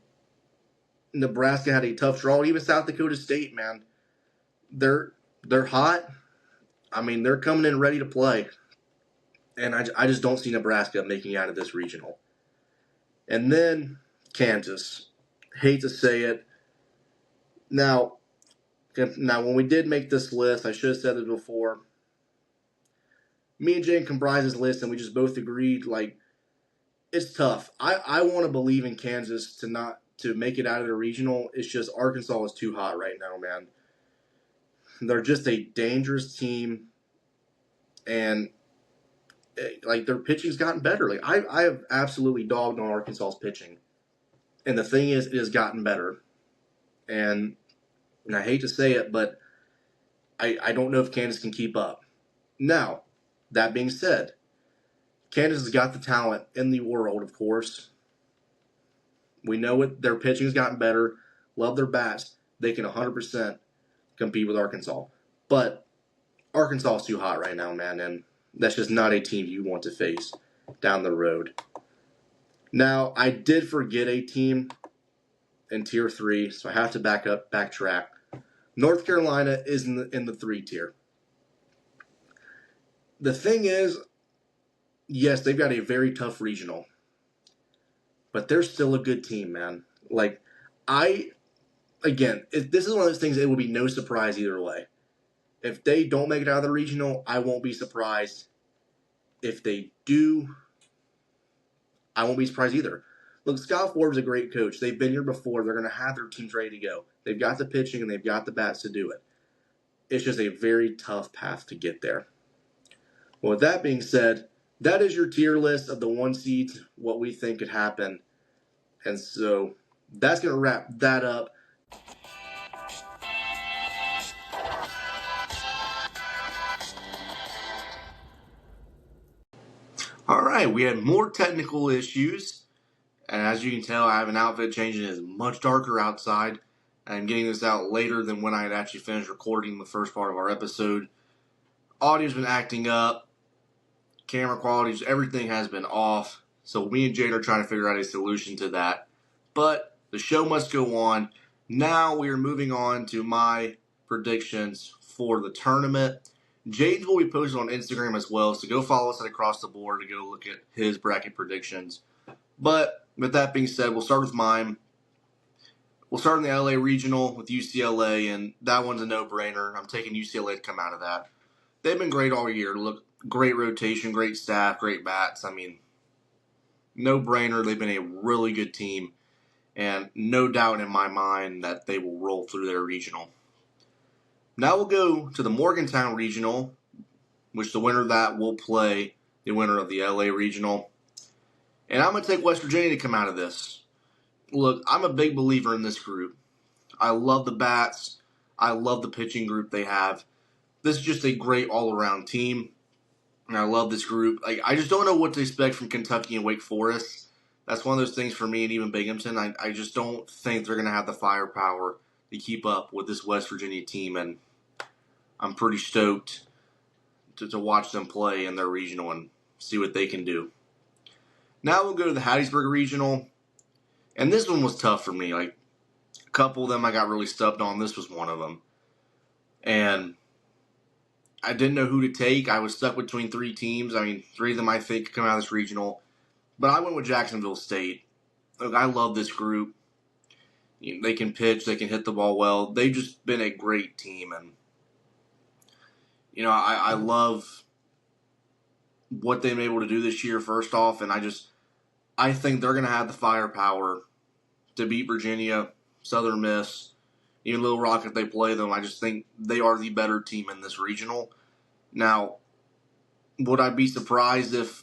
Nebraska had a tough draw. Even South Dakota State, man, they're hot. I mean, they're coming in ready to play. And I just don't see Nebraska making it out of this regional. And then Kansas. Hate to say it. Now, when we did make this list, I should have said it before. Me and Jane comprised this list, and we just both agreed, like, it's tough. I want to believe in Kansas to make it out of the regional. It's just Arkansas is too hot right now, man. They're just a dangerous team, and like their pitching's gotten better. Like I have absolutely dogged on Arkansas's pitching, and the thing is, it has gotten better. And I hate to say it, but I don't know if Kansas can keep up. Now, that being said, Kansas has got the talent in the world, of course. We know it. Their pitching's gotten better. Love their bats. They can 100% compete with Arkansas. But Arkansas is too hot right now, man, and that's just not a team you want to face down the road. Now, I did forget a team in Tier 3, so I have to backtrack. North Carolina is in the 3 tier. The thing is, yes, they've got a very tough regional, but they're still a good team, man. Like, this is one of those things, it will be no surprise either way. If they don't make it out of the regional, I won't be surprised. If they do, I won't be surprised either. Look, Scott Forbes is a great coach. They've been here before. They're going to have their teams ready to go. They've got the pitching and they've got the bats to do it. It's just a very tough path to get there. Well, with that being said, that is your tier list of the 1 seeds, what we think could happen. And so that's going to wrap that up. All right, we had more technical issues. And as you can tell, I have an outfit change and it is much darker outside. I'm getting this out later than when I had actually finished recording the first part of our episode. Audio's been acting up. Camera quality, everything has been off. So me and Jade are trying to figure out a solution to that. But the show must go on. Now we are moving on to my predictions for the tournament. Jade's will be posted on Instagram as well, so go follow us at Across the Board to go look at his bracket predictions. But with that being said, we'll start with mine. We'll start in the LA Regional with UCLA, and that one's a no-brainer. I'm taking UCLA to come out of that. They've been great all year. Look, great rotation, great staff, great bats. I mean, no-brainer. They've been a really good team, and no doubt in my mind that they will roll through their regional. Now we'll go to the Morgantown Regional, which the winner of that will play the winner of the LA Regional. And I'm going to take West Virginia to come out of this. Look, I'm a big believer in this group. I love the bats. I love the pitching group they have. This is just a great all-around team. And I love this group. I just don't know what to expect from Kentucky and Wake Forest. That's one of those things for me and even Binghamton. I just don't think they're going to have the firepower to keep up with this West Virginia team, and I'm pretty stoked to watch them play in their regional and see what they can do. Now we'll go to the Hattiesburg Regional, and this one was tough for me. Like, a couple of them I got really stumped on. This was one of them. And I didn't know who to take. I was stuck between three teams. I mean, three of them I think could come out of this regional. But I went with Jacksonville State. Look, I love this group. They can pitch. They can hit the ball well. They've just been a great team. And, I love what they've been able to do this year, first off. And I think they're going to have the firepower to beat Virginia, Southern Miss, even Little Rock if they play them. I just think they are the better team in this regional. Now, would I be surprised if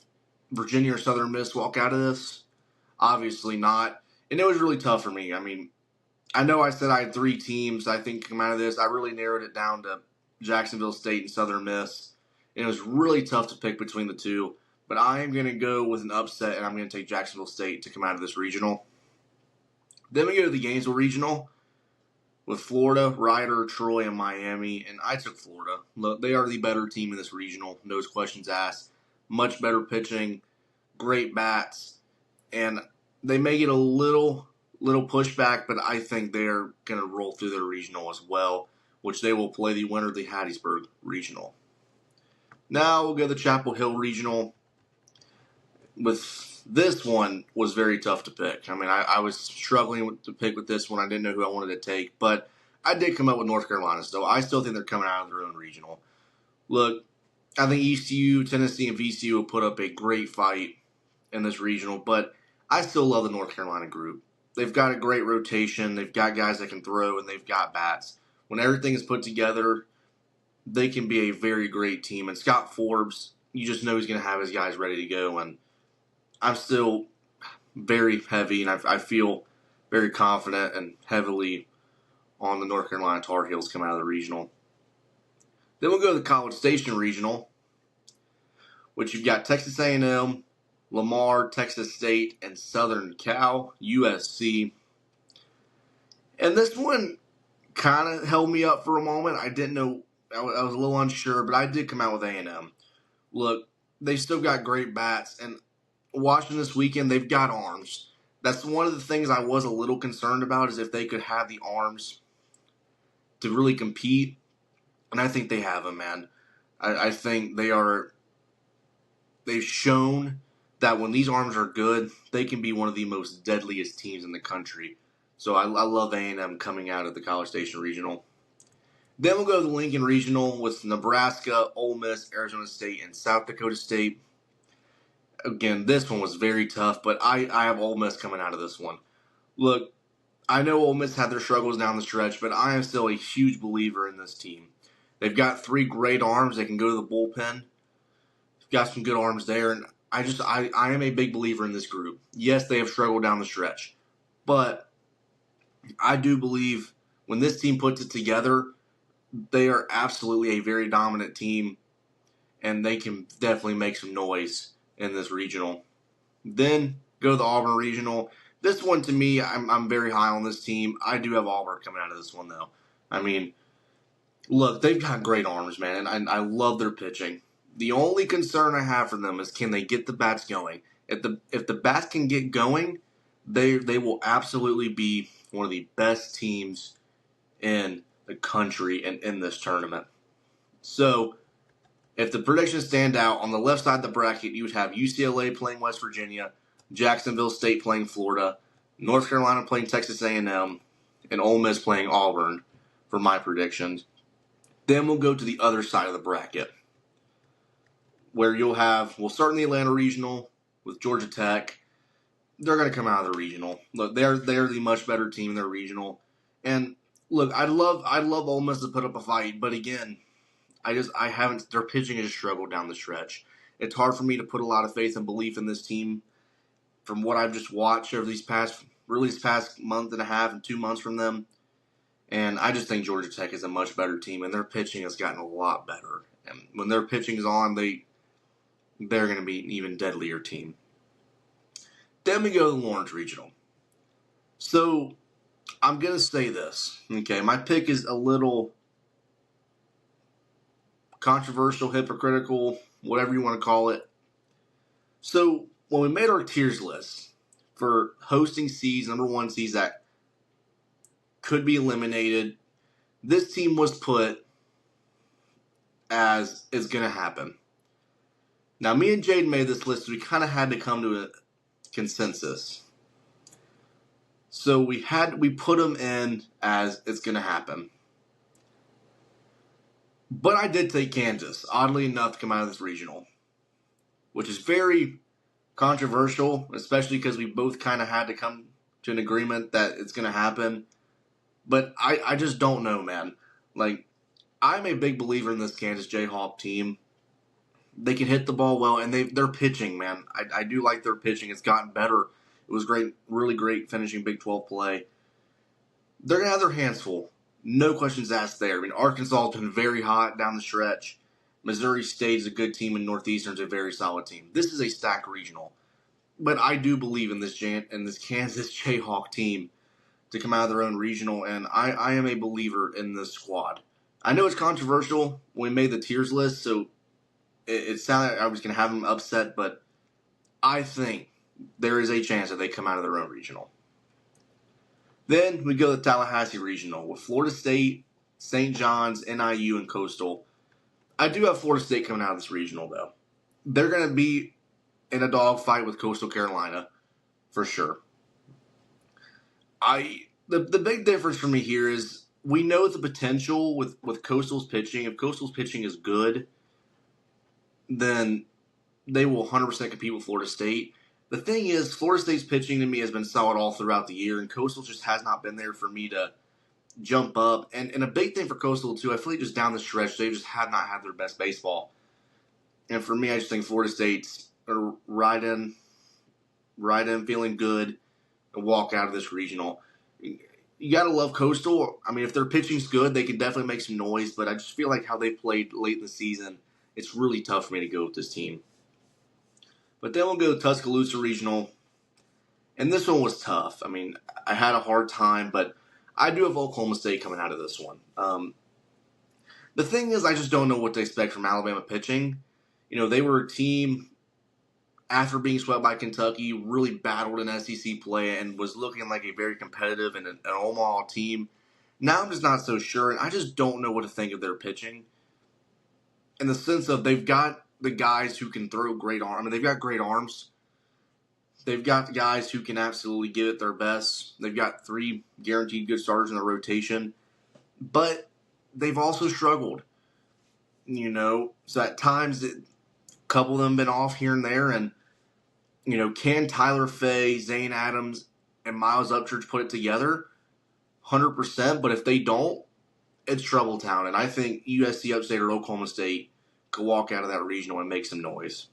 Virginia or Southern Miss walk out of this? Obviously not. And it was really tough for me. I mean, I know I said I had three teams I think come out of this. I really narrowed it down to Jacksonville State and Southern Miss. And it was really tough to pick between the two. But I am going to go with an upset, and I'm going to take Jacksonville State to come out of this regional. Then we go to the Gainesville Regional with Florida, Rider, Troy, and Miami. And I took Florida. Look, they are the better team in this regional. No questions asked. Much better pitching, great bats. And they may get a little pushback, but I think they're going to roll through their regional as well, which they will play the winner of the Hattiesburg Regional. Now we'll go to the Chapel Hill Regional. With this one was very tough to pick. I mean, I was struggling to pick with this one. I didn't know who I wanted to take, but I did come up with North Carolina. So I still think they're coming out of their own regional. Look, I think ECU, Tennessee, and VCU will put up a great fight in this regional, but I still love the North Carolina group. They've got a great rotation. They've got guys that can throw, and they've got bats. When everything is put together, they can be a very great team. And Scott Forbes, you just know he's going to have his guys ready to go. And I'm still very heavy, and I feel very confident and heavily on the North Carolina Tar Heels coming out of the regional. Then we'll go to the College Station Regional, which you've got Texas A&M, Lamar, Texas State, and Southern Cal, USC. And this one kind of held me up for a moment. I didn't know. I was a little unsure, but I did come out with A&M. Look, they still got great bats, and watching this weekend, they've got arms. That's one of the things I was a little concerned about, is if they could have the arms to really compete. And I think they have them, man. I think they've shown that when these arms are good, they can be one of the most deadliest teams in the country. So I love A&M coming out of the College Station Regional. Then we'll go to the Lincoln Regional with Nebraska, Ole Miss, Arizona State, and South Dakota State. Again, this one was very tough, but I have Ole Miss coming out of this one. Look, I know Ole Miss had their struggles down the stretch, but I am still a huge believer in this team. They've got three great arms. They can go to the bullpen. They've got some good arms there, and I am a big believer in this group. Yes, they have struggled down the stretch, but I do believe when this team puts it together, they are absolutely a very dominant team, and they can definitely make some noise in this regional. Then go to the Auburn Regional. This one, to me, I'm very high on this team. I do have Auburn coming out of this one, though. I mean, look, they've got great arms, man, and I love their pitching. The only concern I have for them is, can they get the bats going? If the bats can get going, they will absolutely be one of the best teams in the country and in this tournament. So, if the predictions stand out, on the left side of the bracket, you would have UCLA playing West Virginia, Jacksonville State playing Florida, North Carolina playing Texas A&M, and Ole Miss playing Auburn for my predictions. Then we'll go to the other side of the bracket, where you'll have, we'll start in the Atlanta Regional with Georgia Tech. They're going to come out of the regional. Look, they're the much better team in their regional. And look, I'd love Ole Miss to put up a fight, but again, I haven't. Their pitching has struggled down the stretch. It's hard for me to put a lot of faith and belief in this team from what I've just watched over these past month and a half and 2 months from them. And I just think Georgia Tech is a much better team, and their pitching has gotten a lot better. And when their pitching is on, they're going to be an even deadlier team. Then Then we go to the Lawrence Regional. So I'm going to say this. Okay, my pick is a little controversial, hypocritical, whatever you want to call it. So when we made our tiers list for hosting seeds, number 1 seeds that could be eliminated, this team was put as is going to happen. Now, me and Jade made this list. We kind of had to come to a consensus. So we put them in as it's going to happen. But I did take Kansas, oddly enough, to come out of this regional, which is very controversial, especially because we both kind of had to come to an agreement that it's going to happen. But I just don't know, man. Like, I'm a big believer in this Kansas Jayhawk team. They can hit the ball well, and they're pitching, man. I do like their pitching. It's gotten better. It was great, really great finishing Big 12 play. They're going to have their hands full. No questions asked there. I mean, Arkansas has been very hot down the stretch. Missouri State is a good team, and Northeastern's a very solid team. This is a stacked regional. But I do believe in this Kansas Jayhawk team to come out of their own regional, and I am a believer in this squad. I know it's controversial when we made the tiers list, so it sounded like I was going to have them upset, but I think there is a chance that they come out of their own regional. Then we go to the Tallahassee Regional with Florida State, St. John's, NIU, and Coastal. I do have Florida State coming out of this regional, though. They're going to be in a dogfight with Coastal Carolina, for sure. The big difference for me here is we know the potential with Coastal's pitching. If Coastal's pitching is good, then they will 100% compete with Florida State. The thing is, Florida State's pitching to me has been solid all throughout the year, and Coastal just has not been there for me to jump up. And a big thing for Coastal, too, I feel like just down the stretch, they just have not had their best baseball. And for me, I just think Florida State's right in, feeling good, and walk out of this regional. You got to love Coastal. I mean, if their pitching's good, they can definitely make some noise, but I just feel like how they played late in the season, it's really tough for me to go with this team. But then we'll go to Tuscaloosa Regional. And this one was tough. I mean, I had a hard time, but I do have Oklahoma State coming out of this one. The thing is, I just don't know what to expect from Alabama pitching. You know, they were a team, after being swept by Kentucky, really battled in SEC play and was looking like a very competitive and an Omaha team. Now I'm just not so sure, and I just don't know what to think of their pitching. In the sense of they've got the guys who can throw great arms. I mean, they've got great arms. They've got the guys who can absolutely give it their best. They've got 3 guaranteed good starters in the rotation. But they've also struggled. You know, so at times, a couple of them been off here and there. And, you know, can Tyler Fay, Zane Adams, and Miles Upchurch put it together? 100%. But if they don't, it's trouble town. And I think USC Upstate or Oklahoma State could walk out of that regional and make some noise.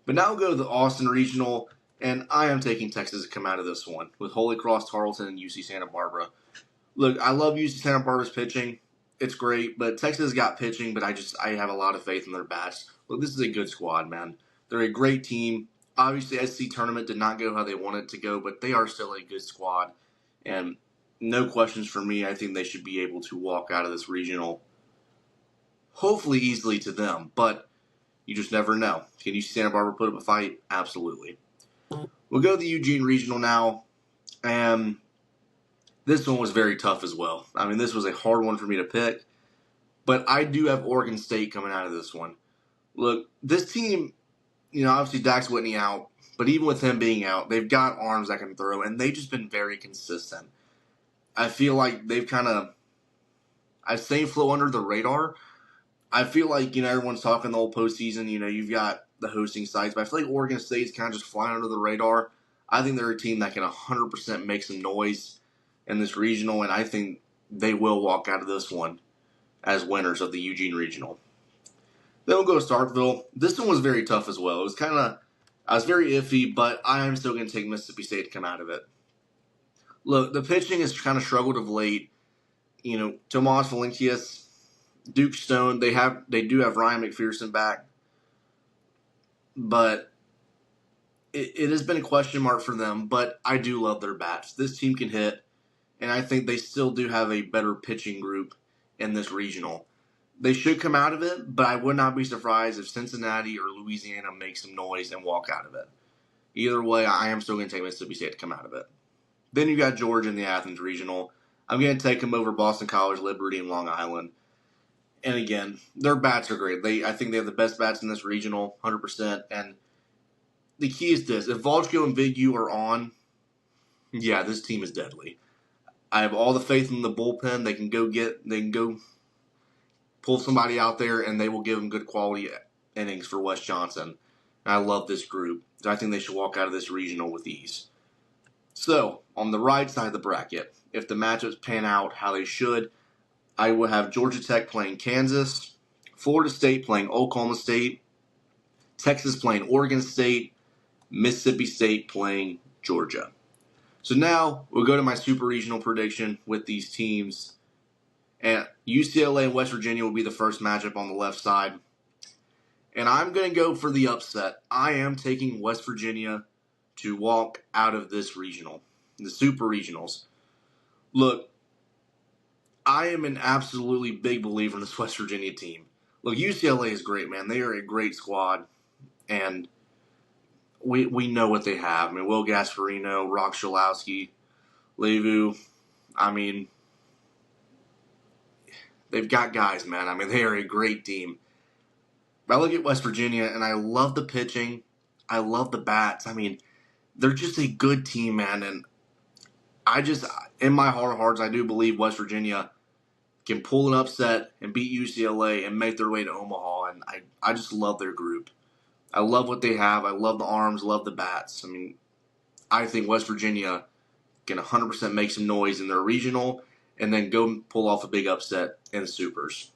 But now we'll go to the Austin Regional, and I am taking Texas to come out of this one with Holy Cross, Tarleton, and UC Santa Barbara. Look, I love UC Santa Barbara's pitching. It's great, but Texas got pitching, but I have a lot of faith in their bats. Look, this is a good squad, man. They're a great team. Obviously, SEC tournament did not go how they wanted it to go, but they are still a good squad. And no questions for me. I think they should be able to walk out of this regional hopefully easily to them, but you just never know. Can you see Santa Barbara put up a fight? Absolutely. We'll go to the Eugene Regional now, and this one was very tough as well. I mean, this was a hard one for me to pick, but I do have Oregon State coming out of this one. Look, this team, you know, obviously Dax Whitney out, but even with him being out, they've got arms that can throw, and they've just been very consistent. I feel like they've kind of, I say flow under the radar. I feel like, you know, everyone's talking the whole postseason. You know, you've got the hosting sites, but I feel like Oregon State's kind of just flying under the radar. I think they're a team that can 100% make some noise in this regional, and I think they will walk out of this one as winners of the Eugene Regional. Then we'll go to Starkville. This one was very tough as well. It was I was very iffy, but I am still going to take Mississippi State to come out of it. Look, the pitching has kind of struggled of late. You know, Tomas Valencius, Duke Stone, they do have Ryan McPherson back, but it has been a question mark for them, but I do love their bats. This team can hit, and I think they still do have a better pitching group in this regional. They should come out of it, but I would not be surprised if Cincinnati or Louisiana make some noise and walk out of it. Either way, I am still going to take Mississippi State to come out of it. Then you got Georgia in the Athens regional. I'm going to take them over Boston College, Liberty, and Long Island. And again, their bats are great. I think they have the best bats in this regional, 100%. And the key is this: if Volchko and Vigu are on, yeah, this team is deadly. I have all the faith in the bullpen. They can go pull somebody out there, and they will give them good quality innings for Wes Johnson. And I love this group. I think they should walk out of this regional with ease. So, on the right side of the bracket, if the matchups pan out how they should, I will have Georgia Tech playing Kansas, Florida State playing Oklahoma State, Texas playing Oregon State, Mississippi State playing Georgia. So now we'll go to my super regional prediction with these teams. And UCLA and West Virginia will be the first matchup on the left side. And I'm going to go for the upset. I am taking West Virginia to walk out of this regional, the super regionals. Look, I am an absolutely big believer in this West Virginia team. Look, UCLA is great, man. They are a great squad. And we know what they have. I mean, Will Gasparino, Rock Shalowski, Levu. I mean, they've got guys, man. I mean, they are a great team. But I look at West Virginia, and I love the pitching. I love the bats. I mean, they're just a good team, man. And I just, in my heart of hearts, I do believe West Virginia can pull an upset and beat UCLA and make their way to Omaha. And I just love their group. I love what they have. I love the arms, love the bats. I mean, I think West Virginia can 100% make some noise in their regional and then go pull off a big upset in the supers.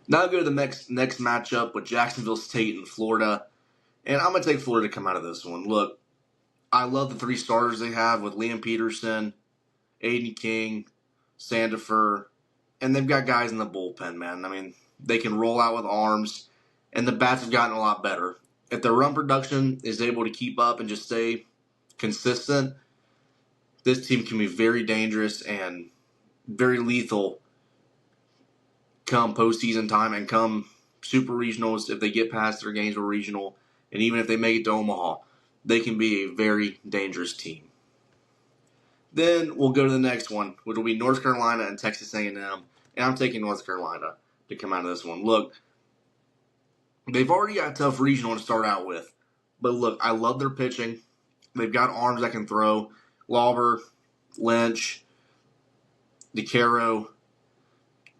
Now I go to the next matchup with Jacksonville State and Florida. And I'm going to take Florida to come out of this one. Look, I love the three starters they have with Liam Peterson, Aiden King, Sandifer, and they've got guys in the bullpen, man. I mean, they can roll out with arms, and the bats have gotten a lot better. If their run production is able to keep up and just stay consistent, this team can be very dangerous and very lethal come postseason time and come super regionals. If they get past their Gainesville regional, and even if they make it to Omaha, they can be a very dangerous team. Then we'll go to the next one, which will be North Carolina and Texas A&M. And I'm taking North Carolina to come out of this one. Look, they've already got a tough regional to start out with. But look, I love their pitching. They've got arms that can throw. Lauber, Lynch, DeCaro.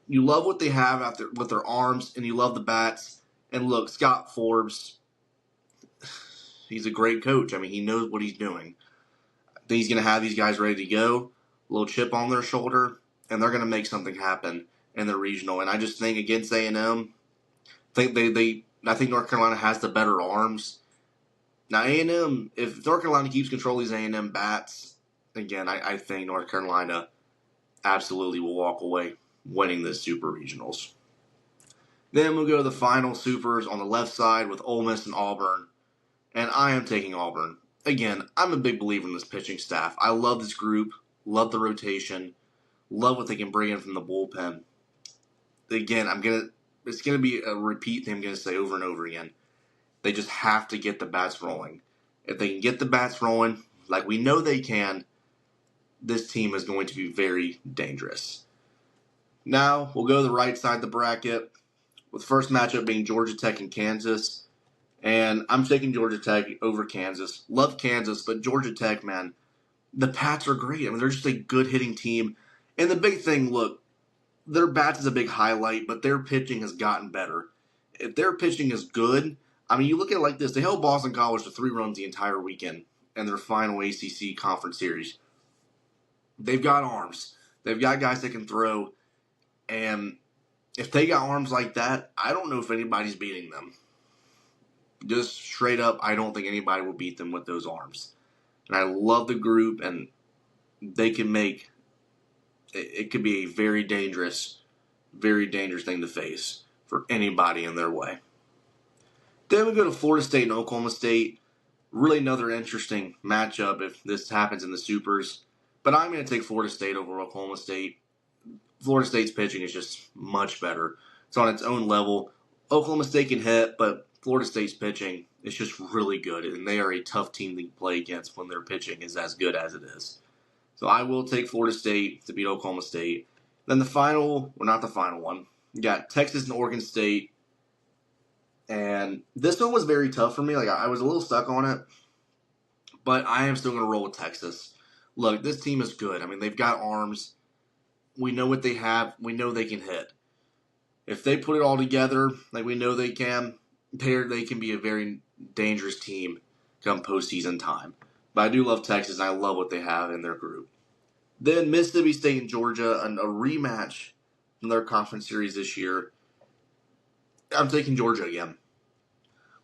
You love what they have out there with their arms, and you love the bats. And look, Scott Forbes, he's a great coach. I mean, he knows what he's doing. I think he's going to have these guys ready to go, a little chip on their shoulder, and they're going to make something happen in the regional. And I just think against A&M, I think North Carolina has the better arms. Now A&M, if North Carolina keeps control of these A&M bats, again, I think North Carolina absolutely will walk away winning this super regionals. Then we'll go to the final supers on the left side with Ole Miss and Auburn. And I am taking Auburn. Again, I'm a big believer in this pitching staff. I love this group, love the rotation, love what they can bring in from the bullpen. Again, it's gonna be a repeat thing I'm gonna say over and over again. They just have to get the bats rolling. If they can get the bats rolling, like we know they can, this team is going to be very dangerous. Now, we'll go to the right side of the bracket, with the first matchup being Georgia Tech and Kansas. And I'm taking Georgia Tech over Kansas. Love Kansas, but Georgia Tech, man, the Pats are great. I mean, they're just a good hitting team. And the big thing, look, their bats is a big highlight, but their pitching has gotten better. If their pitching is good, I mean, you look at it like this. They held Boston College to 3 runs the entire weekend in their final ACC conference series. They've got arms. They've got guys that can throw. And if they got arms like that, I don't know if anybody's beating them. Just straight up, I don't think anybody will beat them with those arms. And I love the group, and they can make it could be a very dangerous thing to face for anybody in their way. Then we go to Florida State and Oklahoma State. Really another interesting matchup if this happens in the Supers. But I'm going to take Florida State over Oklahoma State. Florida State's pitching is just much better. It's on its own level. Oklahoma State can hit, but Florida State's pitching is just really good, and they are a tough team to play against when their pitching is as good as it is. So I will take Florida State to beat Oklahoma State. Then the final, well, not the final one, you got Texas and Oregon State. And this one was very tough for me. Like, I was a little stuck on it, but I am still going to roll with Texas. Look, this team is good. I mean, they've got arms. We know what they have. We know they can hit. If they put it all together, like we know they can, they can be a very dangerous team come postseason time. But I do love Texas, and I love what they have in their group. Then Mississippi State and Georgia, a rematch in their conference series this year. I'm taking Georgia again.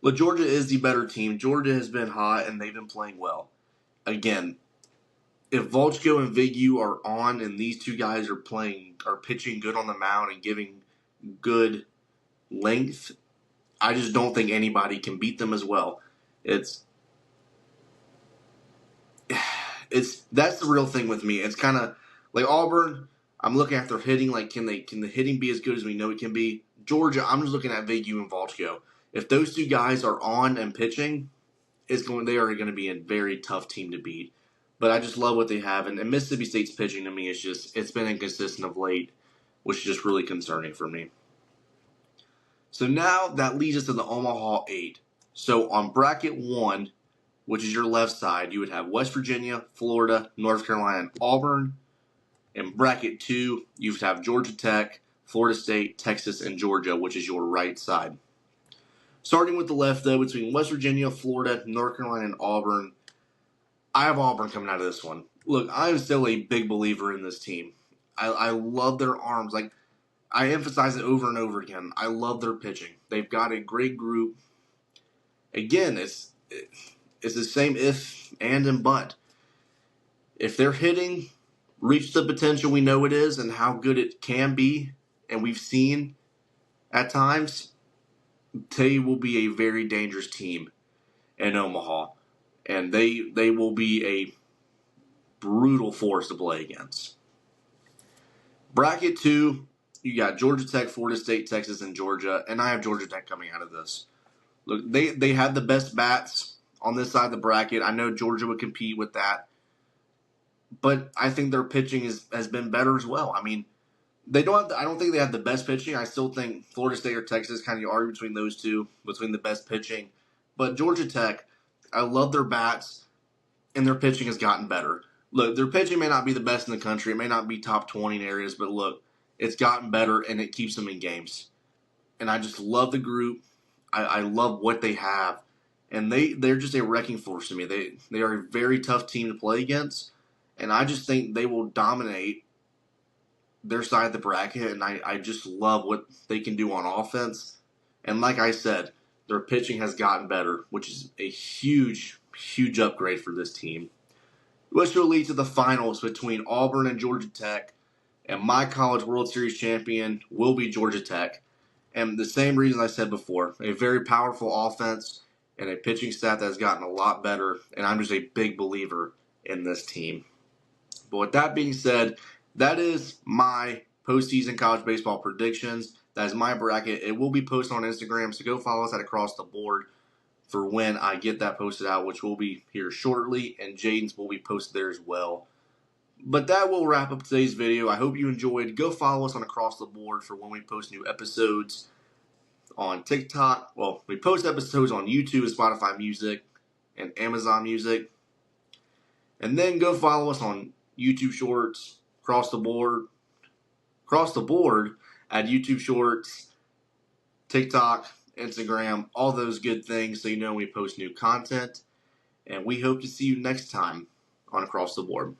Look, Georgia is the better team. Georgia has been hot, and they've been playing well. Again, if Volchko and Vigu are on, and these two guys are pitching good on the mound and giving good length, I just don't think anybody can beat them as well. That's the real thing with me. It's kind of like Auburn. I'm looking at their hitting. Like, can the hitting be as good as we know it can be? Georgia, I'm just looking at Vigu and Volchko. If those two guys are on and pitching, they are going to be a very tough team to beat. But I just love what they have, and Mississippi State's pitching to me it's been inconsistent of late, which is just really concerning for me. So now that leads us to the Omaha 8. So on bracket 1, which is your left side, you would have West Virginia, Florida, North Carolina, and Auburn. In bracket 2, you would have Georgia Tech, Florida State, Texas, and Georgia, which is your right side. Starting with the left, though, between West Virginia, Florida, North Carolina, and Auburn, I have Auburn coming out of this one. Look, I am still a big believer in this team. I love their arms. Like, I emphasize it over and over again. I love their pitching. They've got a great group. Again, it's the same if and but. If they're hitting, reach the potential we know it is and how good it can be, and we've seen at times, they will be a very dangerous team in Omaha. And they will be a brutal force to play against. Bracket 2, you got Georgia Tech, Florida State, Texas, and Georgia. And I have Georgia Tech coming out of this. Look, they have the best bats on this side of the bracket. I know Georgia would compete with that. But I think their pitching has been better as well. I mean, I don't think they have the best pitching. I still think Florida State or Texas kind of argue between those two, between the best pitching. But Georgia Tech, I love their bats, and their pitching has gotten better. Look, their pitching may not be the best in the country. It may not be top 20 in areas, but look, it's gotten better, and it keeps them in games. And I just love the group. I love what they have. And they're just a wrecking force to me. They are a very tough team to play against, and I just think they will dominate their side of the bracket, and I just love what they can do on offense. And like I said, their pitching has gotten better, which is a huge, huge upgrade for this team. Which will lead to the finals between Auburn and Georgia Tech, and my College World Series champion will be Georgia Tech. And the same reason I said before, a very powerful offense and a pitching staff that has gotten a lot better, and I'm just a big believer in this team. But with that being said, that is my postseason college baseball predictions. That is my bracket. It will be posted on Instagram, so go follow us at Across the Board for when I get that posted out, which will be here shortly, and Jaden's will be posted there as well. But that will wrap up today's video. I hope you enjoyed. Go follow us on Across the Board for when we post new episodes on TikTok. Well, we post episodes on YouTube and Spotify Music and Amazon Music. And then go follow us on YouTube Shorts, Across the Board at YouTube Shorts, TikTok, Instagram, all those good things so you know when we post new content. And we hope to see you next time on Across the Board.